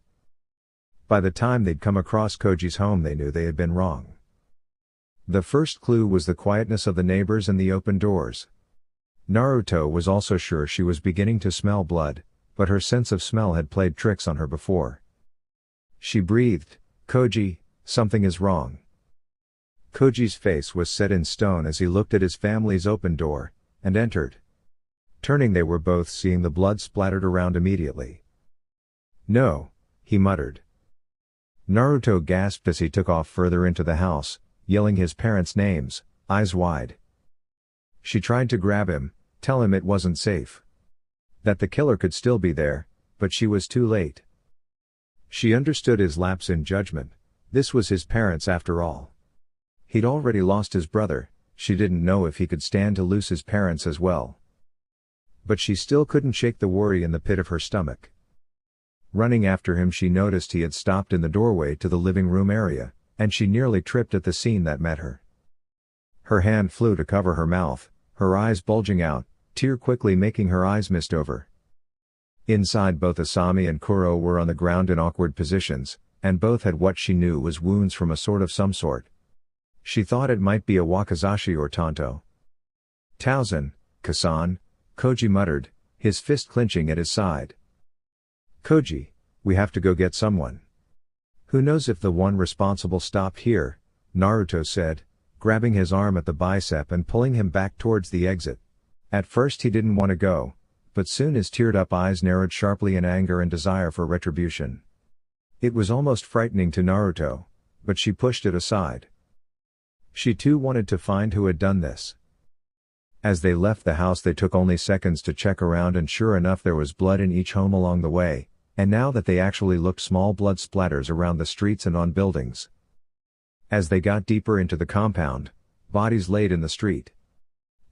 By the time they'd come across Koji's home they knew they had been wrong. The first clue was the quietness of the neighbors and the open doors. Naruto was also sure she was beginning to smell blood, but her sense of smell had played tricks on her before. She breathed, Koji, something is wrong. Koji's face was set in stone as he looked at his family's open door, and entered. Turning they were both seeing the blood splattered around immediately. No, he muttered. Naruto gasped as he took off further into the house, yelling his parents' names, eyes wide. She tried to grab him, tell him it wasn't safe. That the killer could still be there, but she was too late. She understood his lapse in judgment, This was his parents after all. He'd already lost his brother, she didn't know if he could stand to lose his parents as well. But she still couldn't shake the worry in the pit of her stomach. Running after him, she noticed he had stopped in the doorway to the living room area, and she nearly tripped at the scene that met her. Her hand flew to cover her mouth, her eyes bulging out, tear quickly making her eyes mist over. Inside, both Asami and Kuro were on the ground in awkward positions, and both had what she knew was wounds from a sword of some sort. She thought it might be a wakizashi or tanto. Taozen, Kasan, Koji muttered, his fist clenching at his side. Koji, we have to go get someone. Who knows if the one responsible stopped here, Naruto said, grabbing his arm at the bicep and pulling him back towards the exit. At first he didn't want to go, but soon his teared-up eyes narrowed sharply in anger and desire for retribution. It was almost frightening to Naruto, but she pushed it aside. She too wanted to find who had done this. As they left the house, they took only seconds to check around, and sure enough there was blood in each home along the way, and now that they actually looked small blood splatters around the streets and on buildings. As they got deeper into the compound, bodies laid in the street.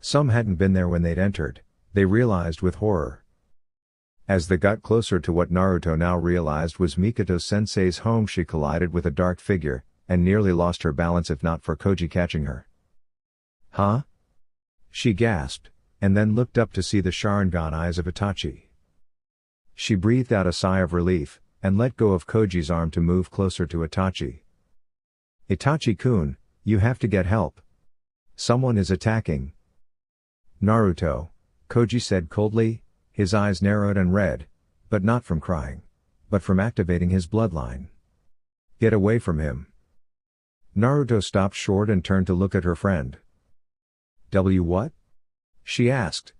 Some hadn't been there when they'd entered, they realized with horror. As they got closer to what Naruto now realized was Mikoto-sensei's home, she collided with a dark figure, and nearly lost her balance if not for Koji catching her. Huh? She gasped, and then looked up to see the Sharingan eyes of Itachi. She breathed out a sigh of relief, and let go of Koji's arm to move closer to Itachi. Itachi-kun, you have to get help. Someone is attacking. Naruto, Koji said coldly, his eyes narrowed and red, but not from crying, but from activating his bloodline. Get away from him. Naruto stopped short and turned to look at her friend. What? She asked.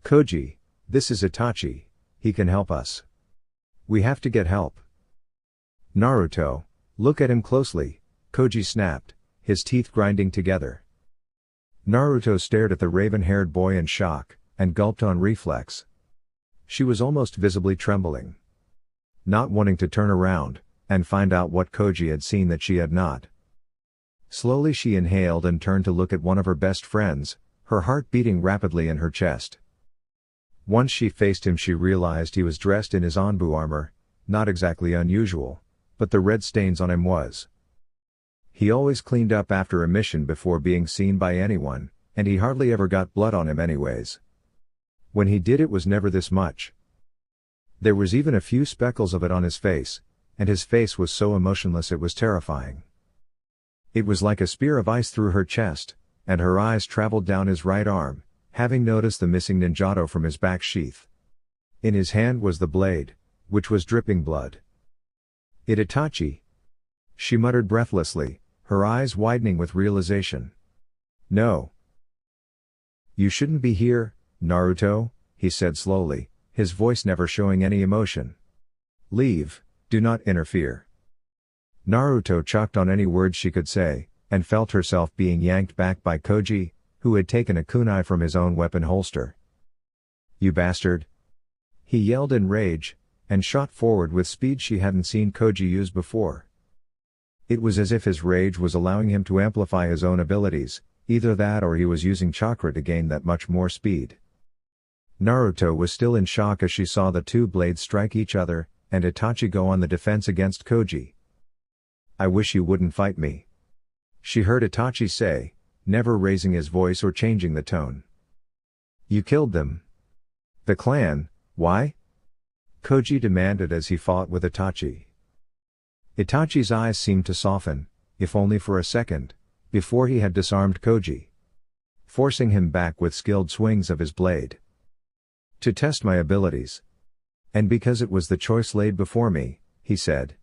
Koji, this is Itachi, he can help us. We have to get help. Naruto, look at him closely, Koji snapped, his teeth grinding together. Naruto stared at the raven-haired boy in shock, and gulped on reflex. She was almost visibly trembling. Not wanting to turn around, and find out what Koji had seen that she had not. Slowly she inhaled and turned to look at one of her best friends, her heart beating rapidly in her chest. Once she faced him, she realized he was dressed in his Anbu armor, not exactly unusual, but the red stains on him was. He always cleaned up after a mission before being seen by anyone, and he hardly ever got blood on him anyways. When he did, it was never this much. There was even a few speckles of it on his face, and his face was so emotionless it was terrifying. It was like a spear of ice through her chest, and her eyes traveled down his right arm, having noticed the missing ninjato from his back sheath. In his hand was the blade, which was dripping blood. Itachi. She muttered breathlessly, her eyes widening with realization. No. You shouldn't be here, Naruto, he said slowly, his voice never showing any emotion. Leave, do not interfere. Naruto choked on any words she could say, and felt herself being yanked back by Koji, who had taken a kunai from his own weapon holster. You bastard! He yelled in rage, and shot forward with speed she hadn't seen Koji use before. It was as if his rage was allowing him to amplify his own abilities, either that or he was using chakra to gain that much more speed. Naruto was still in shock as she saw the two blades strike each other, and Itachi go on the defense against Koji. I wish you wouldn't fight me. She heard Itachi say, never raising his voice or changing the tone. You killed them. The clan, why? Koji demanded as he fought with Itachi. Itachi's eyes seemed to soften, if only for a second, before he had disarmed Koji, forcing him back with skilled swings of his blade. To test my abilities. And because it was the choice laid before me, he said.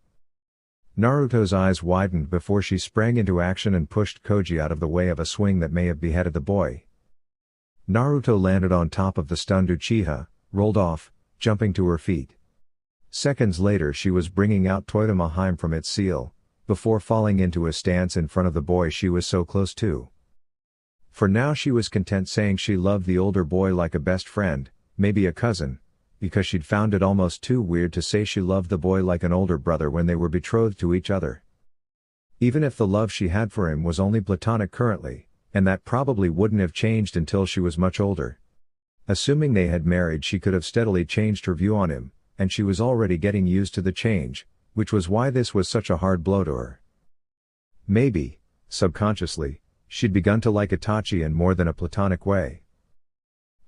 Naruto's eyes widened before she sprang into action and pushed Koji out of the way of a swing that may have beheaded the boy. Naruto landed on top of the stunned Uchiha, rolled off, jumping to her feet. Seconds later she was bringing out Toitama Heim from its seal, before falling into a stance in front of the boy she was so close to. For now she was content saying she loved the older boy like a best friend, maybe a cousin, because she'd found it almost too weird to say she loved the boy like an older brother when they were betrothed to each other. Even if the love she had for him was only platonic currently, and that probably wouldn't have changed until she was much older. Assuming they had married, she could have steadily changed her view on him, and she was already getting used to the change, which was why this was such a hard blow to her. Maybe, subconsciously, she'd begun to like Itachi in more than a platonic way.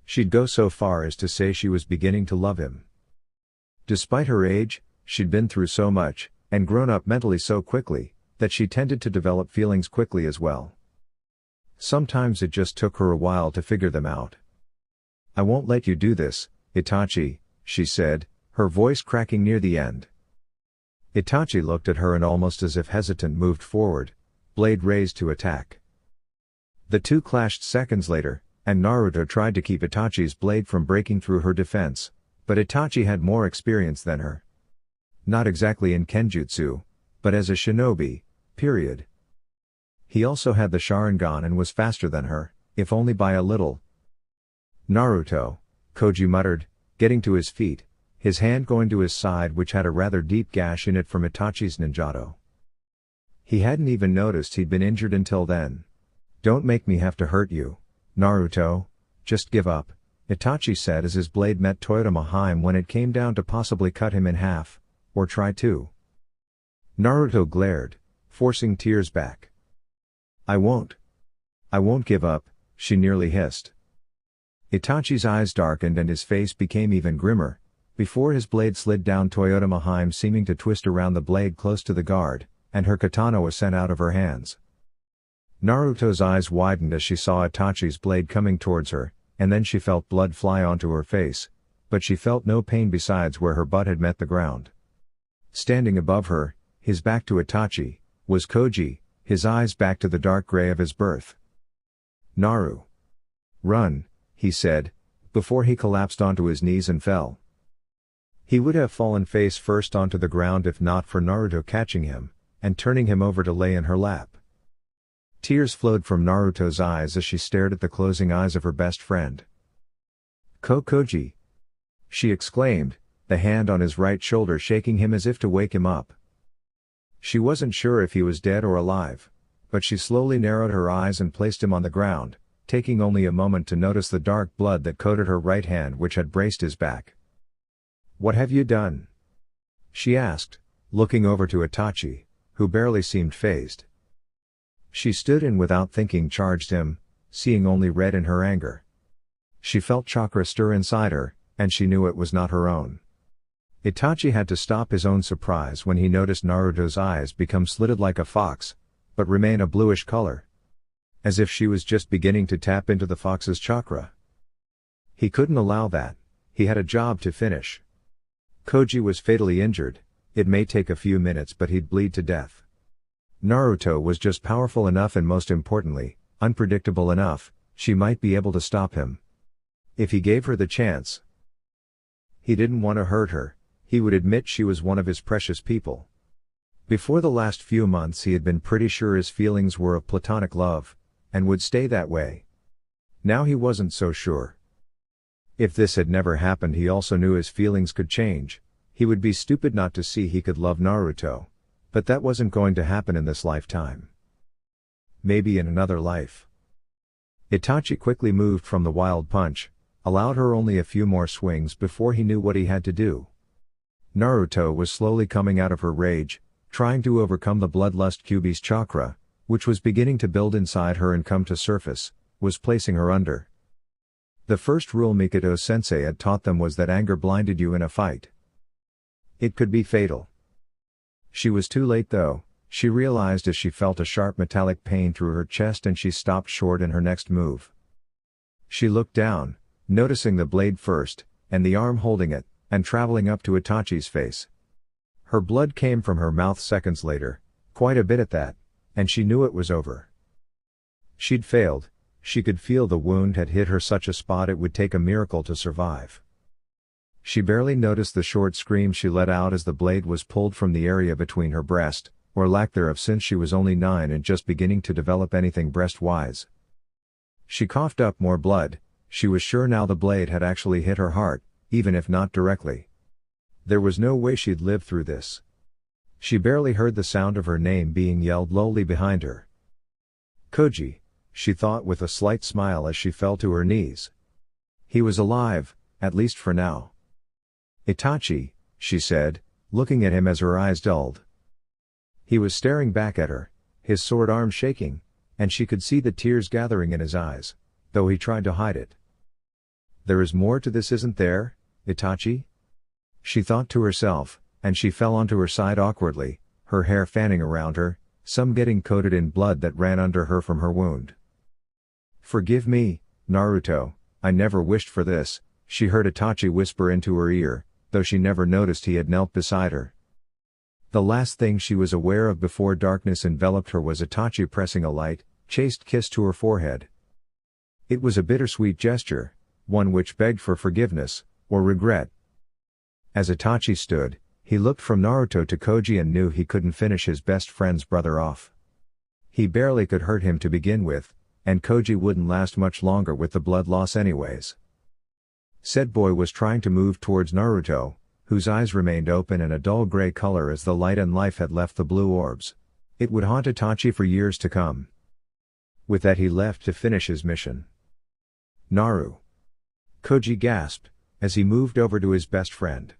She'd go so far as to say she was beginning to love him. Despite her age, she'd been through so much, and grown up mentally so quickly, that she tended to develop feelings quickly as well. Sometimes it just took her a while to figure them out. "I won't let you do this, Itachi," she said, her voice cracking near the end. Itachi looked at her and almost as if hesitant moved forward, blade raised to attack. The two clashed seconds later, and Naruto tried to keep Itachi's blade from breaking through her defense, but Itachi had more experience than her. Not exactly in Kenjutsu, but as a shinobi, period. He also had the Sharingan and was faster than her, if only by a little. "Naruto," Koji muttered, getting to his feet, his hand going to his side which had a rather deep gash in it from Itachi's ninjato. He hadn't even noticed he'd been injured until then. "Don't make me have to hurt you, Naruto, just give up," Itachi said as his blade met Toyotama Hime when it came down to possibly cut him in half, or try to. Naruto glared, forcing tears back. I won't give up," she nearly hissed. Itachi's eyes darkened and his face became even grimmer, before his blade slid down Toyotama Hime, seeming to twist around the blade close to the guard, and her katana was sent out of her hands. Naruto's eyes widened as she saw Itachi's blade coming towards her, and then she felt blood fly onto her face, but she felt no pain besides where her butt had met the ground. Standing above her, his back to Itachi, was Koji, his eyes back to the dark gray of his birth. "Naru. Run," he said, before he collapsed onto his knees and fell. He would have fallen face first onto the ground if not for Naruto catching him, and turning him over to lay in her lap. Tears flowed from Naruto's eyes as she stared at the closing eyes of her best friend. "Koji," she exclaimed, the hand on his right shoulder shaking him as if to wake him up. She wasn't sure if he was dead or alive, but she slowly narrowed her eyes and placed him on the ground, taking only a moment to notice the dark blood that coated her right hand which had braced his back. "What have you done?" she asked, looking over to Itachi, who barely seemed fazed. She stood and without thinking charged him, seeing only red in her anger. She felt chakra stir inside her, and she knew it was not her own. Itachi had to stop his own surprise when he noticed Naruto's eyes become slitted like a fox, but remain a bluish color. As if she was just beginning to tap into the fox's chakra. He couldn't allow that, he had a job to finish. Koji was fatally injured, it may take a few minutes but he'd bleed to death. Naruto was just powerful enough and most importantly, unpredictable enough, she might be able to stop him. If he gave her the chance. He didn't want to hurt her, he would admit she was one of his precious people. Before the last few months he had been pretty sure his feelings were of platonic love, and would stay that way. Now he wasn't so sure. If this had never happened he also knew his feelings could change, he would be stupid not to see he could love Naruto, but that wasn't going to happen in this lifetime. Maybe in another life. Itachi quickly moved from the wild punch, allowed her only a few more swings before he knew what he had to do. Naruto was slowly coming out of her rage, trying to overcome the bloodlust Kyuubi's chakra, which was beginning to build inside her and come to surface, was placing her under. The first rule Mikoto sensei had taught them was that anger blinded you in a fight. It could be fatal. She was too late though, she realized as she felt a sharp metallic pain through her chest and she stopped short in her next move. She looked down, noticing the blade first, and the arm holding it, and traveling up to Itachi's face. Her blood came from her mouth seconds later, quite a bit at that, and she knew it was over. She'd failed, she could feel the wound had hit her such a spot it would take a miracle to survive. She barely noticed the short scream she let out as the blade was pulled from the area between her breast, or lack thereof since she was only 9 and just beginning to develop anything breast-wise. She coughed up more blood, she was sure now the blade had actually hit her heart, even if not directly. There was no way she'd live through this. She barely heard the sound of her name being yelled lowly behind her. Koji, she thought with a slight smile as she fell to her knees. He was alive, at least for now. Itachi, she said, looking at him as her eyes dulled. He was staring back at her, his sword arm shaking, and she could see the tears gathering in his eyes, though he tried to hide it. There is more to this, isn't there, Itachi? She thought to herself, and she fell onto her side awkwardly, her hair fanning around her, some getting coated in blood that ran under her from her wound. Forgive me, Naruto, I never wished for this, she heard Itachi whisper into her ear, though she never noticed he had knelt beside her. The last thing she was aware of before darkness enveloped her was Itachi pressing a light, chaste kiss to her forehead. It was a bittersweet gesture, one which begged for forgiveness, or regret. As Itachi stood, he looked from Naruto to Koji and knew he couldn't finish his best friend's brother off. He barely could hurt him to begin with, and Koji wouldn't last much longer with the blood loss anyways. Said boy was trying to move towards Naruto, whose eyes remained open and a dull gray color as the light and life had left the blue orbs. It would haunt Itachi for years to come. With that he left to finish his mission. Naru. Koji gasped, as he moved over to his best friend.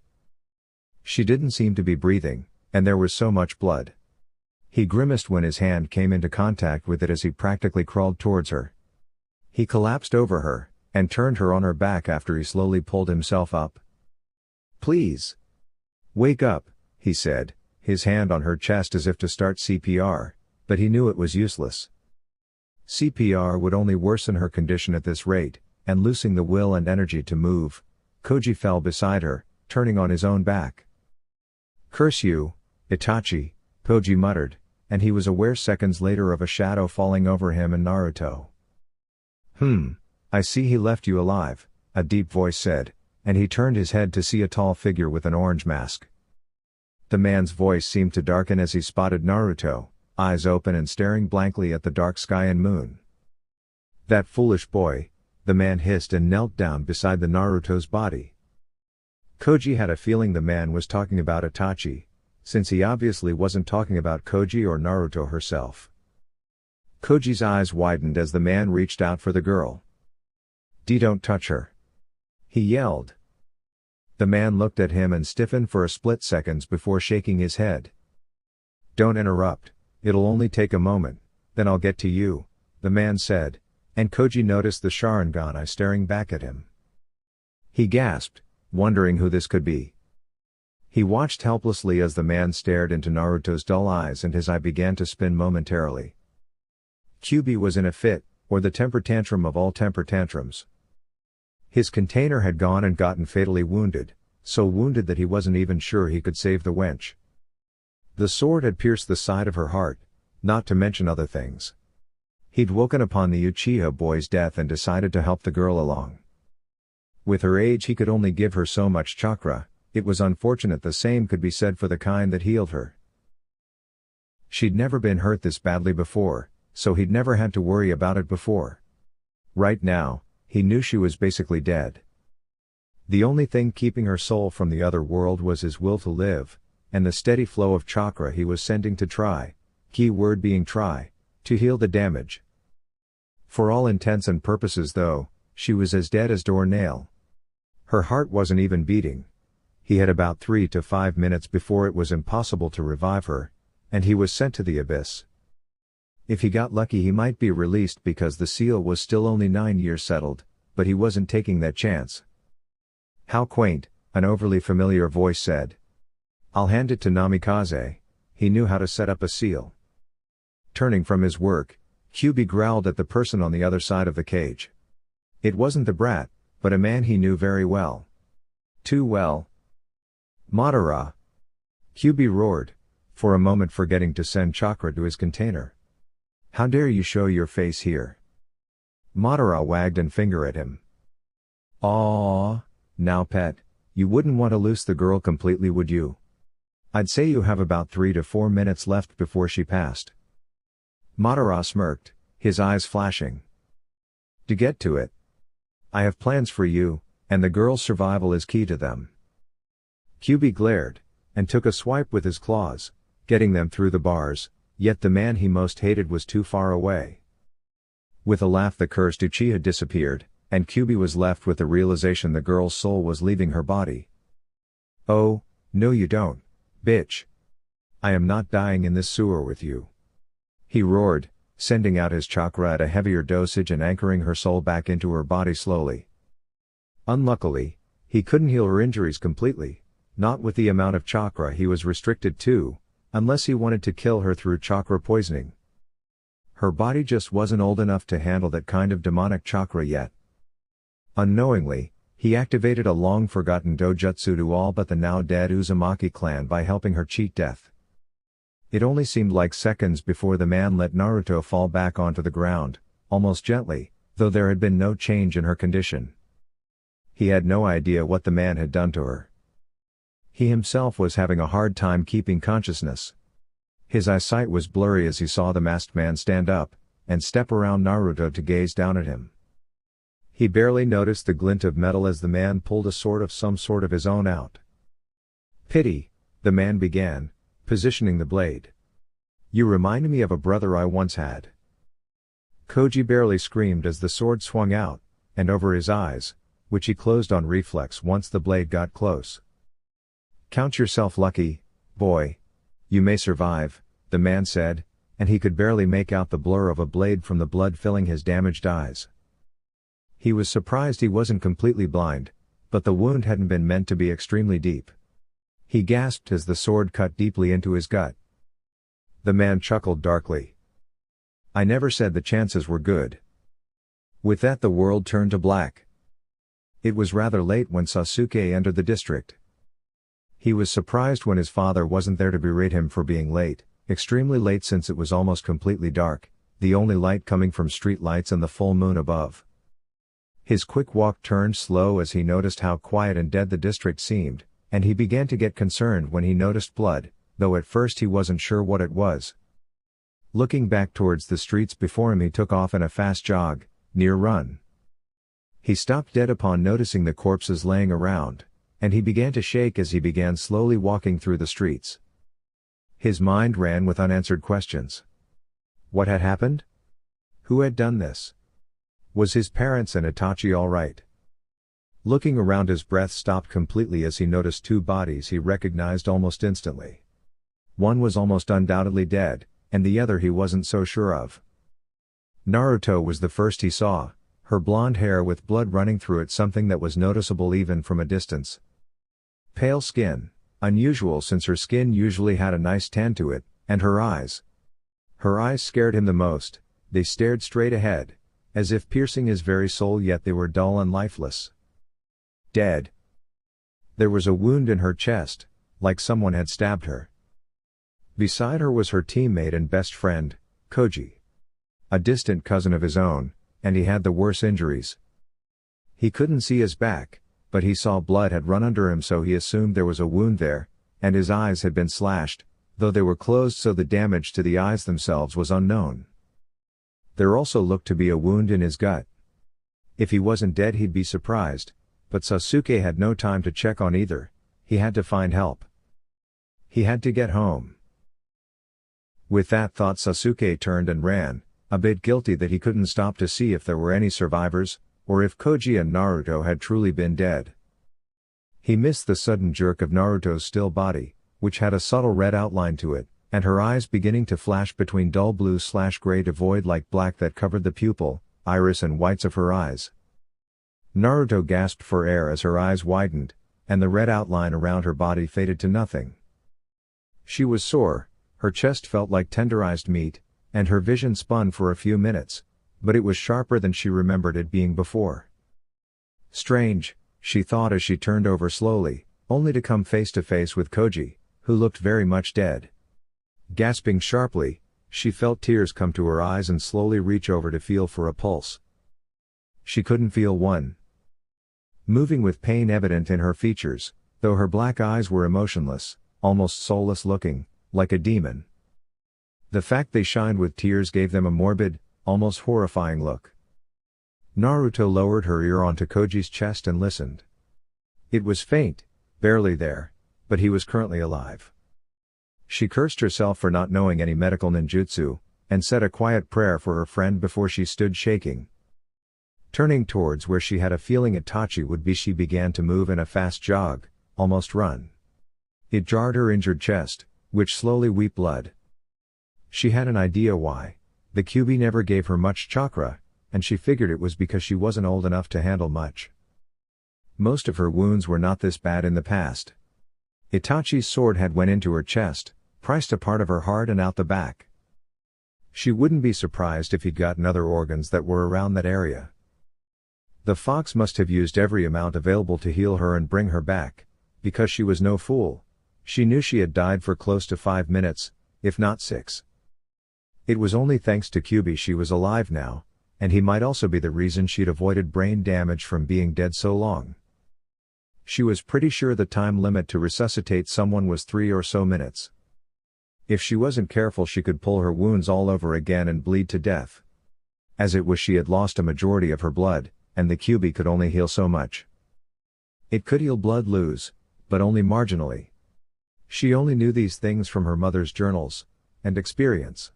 She didn't seem to be breathing, and there was so much blood. He grimaced when his hand came into contact with it as he practically crawled towards her. He collapsed over her, and turned her on her back after he slowly pulled himself up. Please. Wake up, he said, his hand on her chest as if to start CPR, but he knew it was useless. CPR would only worsen her condition at this rate, and losing the will and energy to move, Koji fell beside her, turning on his own back. Curse you, Itachi, Koji muttered, and he was aware seconds later of a shadow falling over him and Naruto. I see he left you alive, a deep voice said, and he turned his head to see a tall figure with an orange mask. The man's voice seemed to darken as he spotted Naruto, eyes open and staring blankly at the dark sky and moon. That foolish boy, the man hissed and knelt down beside the Naruto's body. Koji had a feeling the man was talking about Itachi, since he obviously wasn't talking about Koji or Naruto herself. Koji's eyes widened as the man reached out for the girl. Don't touch her," he yelled. The man looked at him and stiffened for a split seconds before shaking his head. "Don't interrupt, it'll only take a moment, then I'll get to you," the man said, and Koji noticed the Sharingan staring back at him. He gasped, wondering who this could be. He watched helplessly as the man stared into Naruto's dull eyes and his eye began to spin momentarily. Kyuubi was in a fit, or the temper tantrum of all temper tantrums. His container had gone and gotten fatally wounded, so wounded that he wasn't even sure he could save the wench. The sword had pierced the side of her heart, not to mention other things. He'd woken upon the Uchiha boy's death and decided to help the girl along. With her age he could only give her so much chakra, it was unfortunate the same could be said for the kind that healed her. She'd never been hurt this badly before, so he'd never had to worry about it before. Right now, he knew she was basically dead. The only thing keeping her soul from the other world was his will to live, and the steady flow of chakra he was sending to try, key word being try, to heal the damage. For all intents and purposes though, she was as dead as doornail. Her heart wasn't even beating. He had about 3 to 5 minutes before it was impossible to revive her, and he was sent to the abyss. If he got lucky he might be released because the seal was still only 9 years settled, but he wasn't taking that chance. "How quaint," an overly familiar voice said. "I'll hand it to Namikaze, he knew how to set up a seal." Turning from his work, Kyuubi growled at the person on the other side of the cage. It wasn't the brat, but a man he knew very well. Too well. "Madara!" Kyuubi roared, for a moment forgetting to send chakra to his container. "How dare you show your face here?" Madara wagged a finger at him. "Aww, now pet, you wouldn't want to loose the girl completely, would you? I'd say you have about 3 to 4 minutes left before she passed." Madara smirked, his eyes flashing. "To get to it. I have plans for you, and the girl's survival is key to them." Kyuubi glared, and took a swipe with his claws, getting them through the bars, yet the man he most hated was too far away. With a laugh, the cursed Uchiha disappeared, and Kyubi was left with the realization the girl's soul was leaving her body. "Oh, no you don't, bitch. I am not dying in this sewer with you," he roared, sending out his chakra at a heavier dosage and anchoring her soul back into her body slowly. Unluckily, he couldn't heal her injuries completely, not with the amount of chakra he was restricted to, unless he wanted to kill her through chakra poisoning. Her body just wasn't old enough to handle that kind of demonic chakra yet. Unknowingly, he activated a long-forgotten dojutsu to all but the now-dead Uzumaki clan by helping her cheat death. It only seemed like seconds before the man let Naruto fall back onto the ground, almost gently, though there had been no change in her condition. He had no idea what the man had done to her. He himself was having a hard time keeping consciousness. His eyesight was blurry as he saw the masked man stand up and step around Naruto to gaze down at him. He barely noticed the glint of metal as the man pulled a sword of some sort of his own out. "Pity," the man began, positioning the blade. "You remind me of a brother I once had." Koji barely screamed as the sword swung out and over his eyes, which he closed on reflex once the blade got close. "Count yourself lucky, boy. You may survive," the man said, and he could barely make out the blur of a blade from the blood filling his damaged eyes. He was surprised he wasn't completely blind, but the wound hadn't been meant to be extremely deep. He gasped as the sword cut deeply into his gut. The man chuckled darkly. "I never said the chances were good." With that, the world turned to black. It was rather late when Sasuke entered the district. He was surprised when his father wasn't there to berate him for being late, extremely late since it was almost completely dark, the only light coming from street lights and the full moon above. His quick walk turned slow as he noticed how quiet and dead the district seemed, and he began to get concerned when he noticed blood, though at first he wasn't sure what it was. Looking back towards the streets before him, he took off in a fast jog, near run. He stopped dead upon noticing the corpses laying around, and he began to shake as he began slowly walking through the streets. His mind ran with unanswered questions. What had happened? Who had done this? Was his parents and Itachi all right? Looking around, his breath stopped completely as he noticed two bodies he recognized almost instantly. One was almost undoubtedly dead, and the other he wasn't so sure of. Naruto was the first he saw, her blonde hair with blood running through it, something that was noticeable even from a distance. Pale skin, unusual since her skin usually had a nice tan to it, and her eyes. Her eyes scared him the most. They stared straight ahead, as if piercing his very soul, yet they were dull and lifeless. Dead. There was a wound in her chest, like someone had stabbed her. Beside her was her teammate and best friend, Koji. A distant cousin of his own, and he had the worse injuries. He couldn't see his back, but he saw blood had run under him, so he assumed there was a wound there, and his eyes had been slashed, though they were closed, so the damage to the eyes themselves was unknown. There also looked to be a wound in his gut. If he wasn't dead, he'd be surprised, but Sasuke had no time to check on either. He had to find help. He had to get home. With that thought, Sasuke turned and ran, a bit guilty that he couldn't stop to see if there were any survivors, or if Koji and Naruto had truly been dead. He missed the sudden jerk of Naruto's still body, which had a subtle red outline to it, and her eyes beginning to flash between dull blue/gray to void-like black that covered the pupil, iris and whites of her eyes. Naruto gasped for air as her eyes widened, and the red outline around her body faded to nothing. She was sore, her chest felt like tenderized meat, and her vision spun for a few minutes, but it was sharper than she remembered it being before. Strange, she thought as she turned over slowly, only to come face to face with Koji, who looked very much dead. Gasping sharply, she felt tears come to her eyes and slowly reach over to feel for a pulse. She couldn't feel one. Moving with pain evident in her features, though her black eyes were emotionless, almost soulless looking, like a demon. The fact they shined with tears gave them a morbid, almost horrifying look. Naruto lowered her ear onto Koji's chest and listened. It was faint, barely there, but he was currently alive. She cursed herself for not knowing any medical ninjutsu, and said a quiet prayer for her friend before she stood shaking. Turning towards where she had a feeling Itachi would be, she began to move in a fast jog, almost run. It jarred her injured chest, which slowly wept blood. She had an idea why. The Kyuubi never gave her much chakra, and she figured it was because she wasn't old enough to handle much. Most of her wounds were not this bad in the past. Itachi's sword had went into her chest, priced a part of her heart and out the back. She wouldn't be surprised if he'd gotten other organs that were around that area. The fox must have used every amount available to heal her and bring her back, because she was no fool. She knew she had died for close to 5 minutes, if not 6. It was only thanks to Kyuubi she was alive now, and he might also be the reason she'd avoided brain damage from being dead so long. She was pretty sure the time limit to resuscitate someone was 3 or so minutes. If she wasn't careful, she could pull her wounds all over again and bleed to death. As it was, she had lost a majority of her blood, and the Kyuubi could only heal so much. It could heal blood loss, but only marginally. She only knew these things from her mother's journals and experience.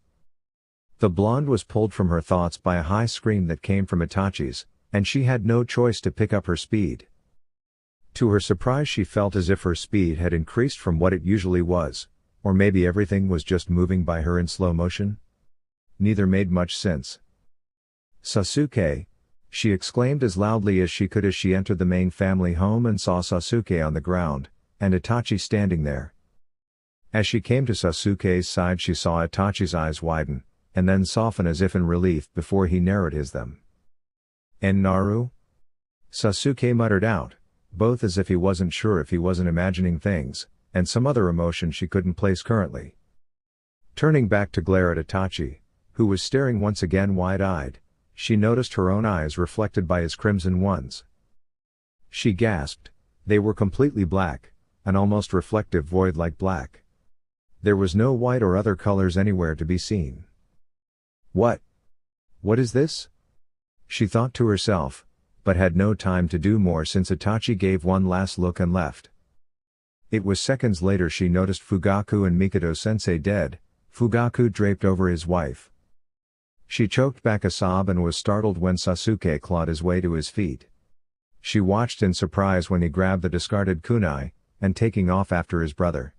The blonde was pulled from her thoughts by a high scream that came from Itachi's, and she had no choice to pick up her speed. To her surprise, she felt as if her speed had increased from what it usually was, or maybe everything was just moving by her in slow motion. Neither made much sense. "Sasuke!" she exclaimed as loudly as she could as she entered the main family home and saw Sasuke on the ground, and Itachi standing there. As she came to Sasuke's side, she saw Itachi's eyes widen, and then soften as if in relief before he narrowed his them. "And Naru?" Sasuke muttered out, both as if he wasn't sure if he wasn't imagining things, and some other emotion she couldn't place currently. Turning back to glare at Itachi, who was staring once again wide-eyed, she noticed her own eyes reflected by his crimson ones. She gasped. They were completely black, an almost reflective void like black. There was no white or other colors anywhere to be seen. What is this?" she thought to herself, but had no time to do more since Itachi gave one last look and left. It was seconds later she noticed Fugaku and Mikado-sensei dead, Fugaku draped over his wife. She choked back a sob and was startled when Sasuke clawed his way to his feet. She watched in surprise when he grabbed the discarded kunai, and taking off after his brother.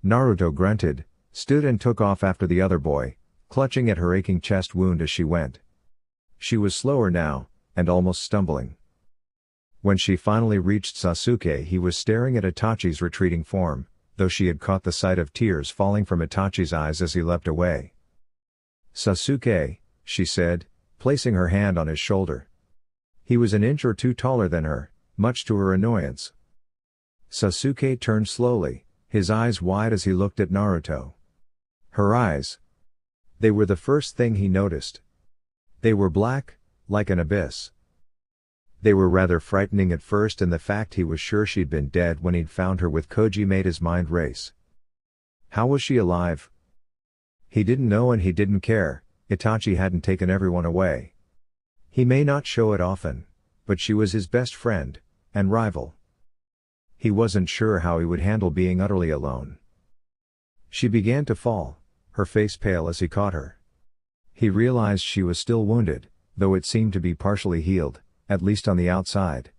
Naruto grunted, stood and took off after the other boy, clutching at her aching chest wound as she went. She was slower now, and almost stumbling. When she finally reached Sasuke, he was staring at Itachi's retreating form, though she had caught the sight of tears falling from Itachi's eyes as he leapt away. "Sasuke," she said, placing her hand on his shoulder. He was an inch or two taller than her, much to her annoyance. Sasuke turned slowly, his eyes wide as he looked at Naruto. Her eyes. They were the first thing he noticed. They were black, like an abyss. They were rather frightening at first, and the fact he was sure she'd been dead when he'd found her with Koji made his mind race. How was she alive? He didn't know, and he didn't care. Itachi hadn't taken everyone away. He may not show it often, but she was his best friend, and rival. He wasn't sure how he would handle being utterly alone. She began to fall, her face pale as he caught her. He realized she was still wounded, though it seemed to be partially healed, at least on the outside.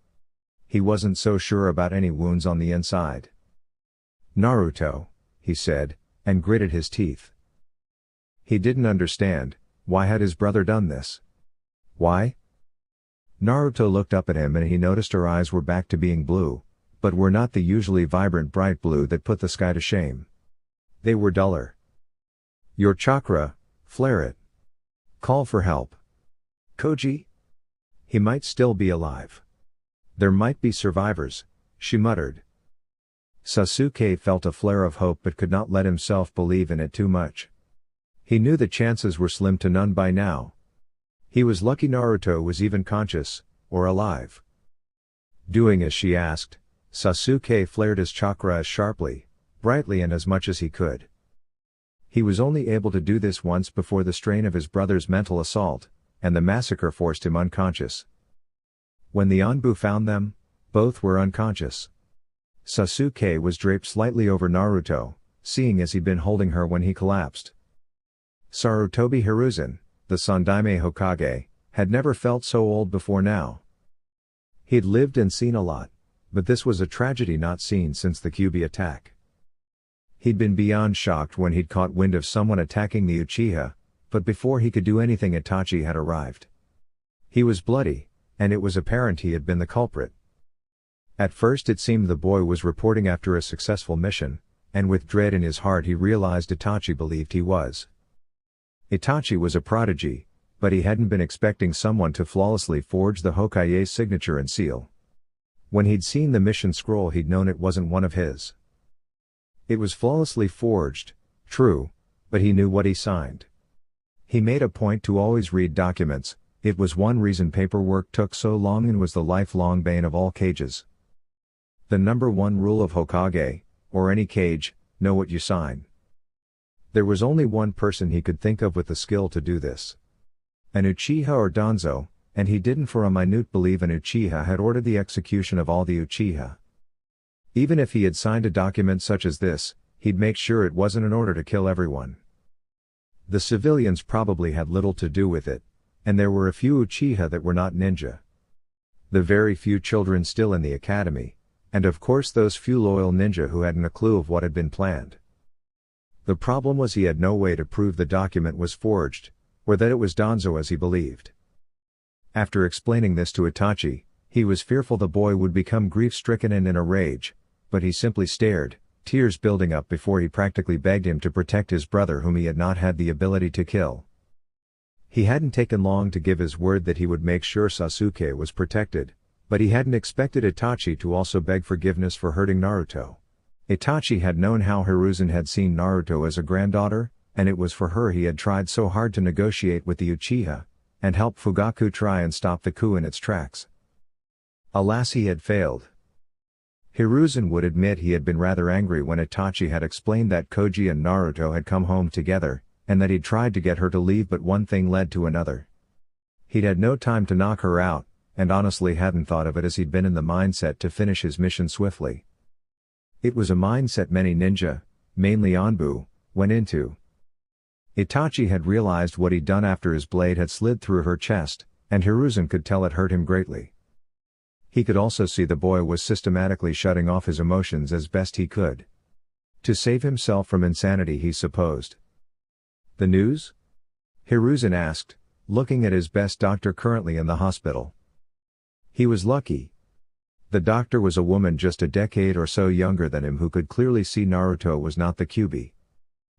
He wasn't so sure about any wounds on the inside. "Naruto," he said, and gritted his teeth. He didn't understand, why had his brother done this? Why? Naruto looked up at him and he noticed her eyes were back to being blue, but were not the usually vibrant bright blue that put the sky to shame. They were duller. "Your chakra, flare it. Call for help. Koji? He might still be alive. There might be survivors," she muttered. Sasuke felt a flare of hope but could not let himself believe in it too much. He knew the chances were slim to none by now. He was lucky Naruto was even conscious, or alive. Doing as she asked, Sasuke flared his chakra as sharply, brightly and as much as he could. He was only able to do this once before the strain of his brother's mental assault, and the massacre forced him unconscious. When the Anbu found them, both were unconscious. Sasuke was draped slightly over Naruto, seeing as he'd been holding her when he collapsed. Sarutobi Hiruzen, the Sandaime Hokage, had never felt so old before now. He'd lived and seen a lot, but this was a tragedy not seen since the Kyuubi attack. He'd been beyond shocked when he'd caught wind of someone attacking the Uchiha, but before he could do anything Itachi had arrived. He was bloody, and it was apparent he had been the culprit. At first it seemed the boy was reporting after a successful mission, and with dread in his heart he realized Itachi believed he was. Itachi was a prodigy, but he hadn't been expecting someone to flawlessly forge the Hokage's signature and seal. When he'd seen the mission scroll he'd known it wasn't one of his. It was flawlessly forged, true, but he knew what he signed. He made a point to always read documents. It was one reason paperwork took so long and was the lifelong bane of all cages. The number one rule of Hokage, or any cage, know what you sign. There was only one person he could think of with the skill to do this. An Uchiha or Danzo, and he didn't for a minute believe an Uchiha had ordered the execution of all the Uchiha. Even if he had signed a document such as this, he'd make sure it wasn't an order to kill everyone. The civilians probably had little to do with it, and there were a few Uchiha that were not ninja. The very few children still in the academy, and of course those few loyal ninja who hadn't a clue of what had been planned. The problem was he had no way to prove the document was forged, or that it was Danzo as he believed. After explaining this to Itachi, he was fearful the boy would become grief-stricken and in a rage, but he simply stared, tears building up before he practically begged him to protect his brother whom he had not had the ability to kill. He hadn't taken long to give his word that he would make sure Sasuke was protected, but he hadn't expected Itachi to also beg forgiveness for hurting Naruto. Itachi had known how Hiruzen had seen Naruto as a granddaughter, and it was for her he had tried so hard to negotiate with the Uchiha, and help Fugaku try and stop the coup in its tracks. Alas, he had failed. Hiruzen would admit he had been rather angry when Itachi had explained that Koji and Naruto had come home together, and that he'd tried to get her to leave but one thing led to another. He'd had no time to knock her out, and honestly hadn't thought of it as he'd been in the mindset to finish his mission swiftly. It was a mindset many ninja, mainly Anbu, went into. Itachi had realized what he'd done after his blade had slid through her chest, and Hiruzen could tell it hurt him greatly. He could also see the boy was systematically shutting off his emotions as best he could. To save himself from insanity, he supposed. The news? Hiruzen asked, looking at his best doctor currently in the hospital. He was lucky. The doctor was a woman just a decade or so younger than him who could clearly see Naruto was not the Kyuubi.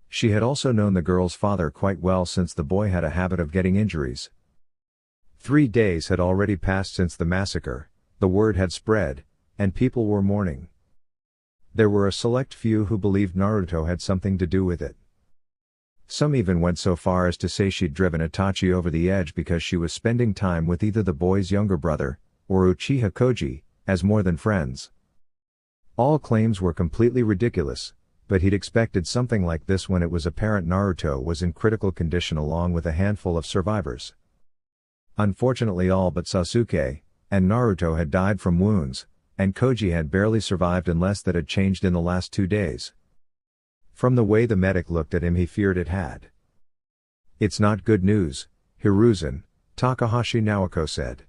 She had also known the girl's father quite well since the boy had a habit of getting injuries. 3 days had already passed since the massacre, the word had spread, and people were mourning. There were a select few who believed Naruto had something to do with it. Some even went so far as to say she'd driven Itachi over the edge because she was spending time with either the boy's younger brother, or Uchiha Koji, as more than friends. All claims were completely ridiculous, but he'd expected something like this when it was apparent Naruto was in critical condition along with a handful of survivors. Unfortunately all but Sasuke and Naruto had died from wounds, and Koji had barely survived unless that had changed in the last 2 days. From the way the medic looked at him he feared it had. It's not good news, Hiruzen, Takahashi Naoko said.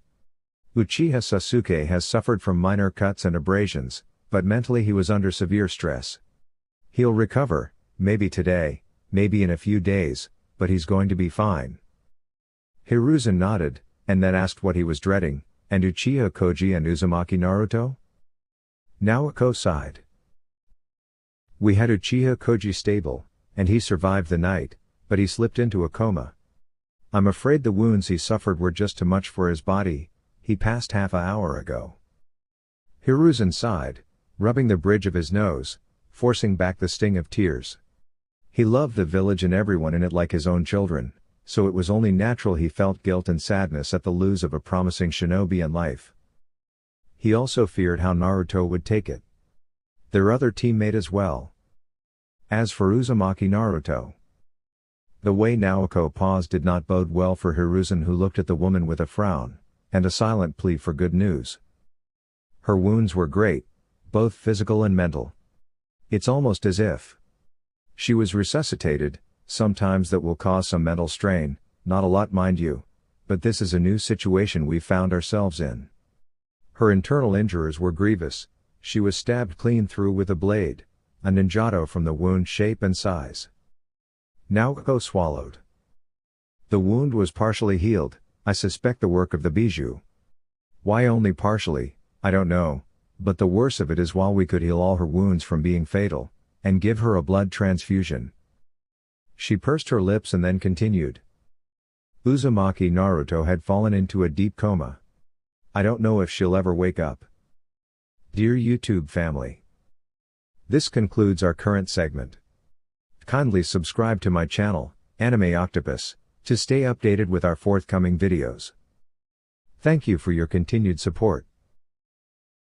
Uchiha Sasuke has suffered from minor cuts and abrasions, but mentally he was under severe stress. He'll recover, maybe today, maybe in a few days, but he's going to be fine. Hiruzen nodded, and then asked what he was dreading, and Uchiha Koji and Uzumaki Naruto? Naoko sighed. We had Uchiha Koji stable, and he survived the night, but he slipped into a coma. I'm afraid the wounds he suffered were just too much for his body. He passed half an hour ago. Hiruzen sighed, rubbing the bridge of his nose, forcing back the sting of tears. He loved the village and everyone in it like his own children, so it was only natural he felt guilt and sadness at the lose of a promising shinobi and life. He also feared how Naruto would take it. Their other teammate as well. As for Uzumaki Naruto. The way Naoko paused did not bode well for Hiruzen, who looked at the woman with a frown and a silent plea for good news. Her wounds were great, both physical and mental. It's almost as if She was resuscitated, sometimes that will cause some mental strain, not a lot mind you, but this is a new situation we found ourselves in. Her internal injuries were grievous, she was stabbed clean through with a blade, a ninjato from the wound shape and size. Naruko swallowed. The wound was partially healed, I suspect the work of the bijou. Why only partially, I don't know, but the worst of it is while we could heal all her wounds from being fatal, and give her a blood transfusion. She pursed her lips and then continued. Uzumaki Naruto had fallen into a deep coma. I don't know if she'll ever wake up. Dear YouTube family. This concludes our current segment. Kindly subscribe to my channel, Anime Octopus, to stay updated with our forthcoming videos. Thank you for your continued support.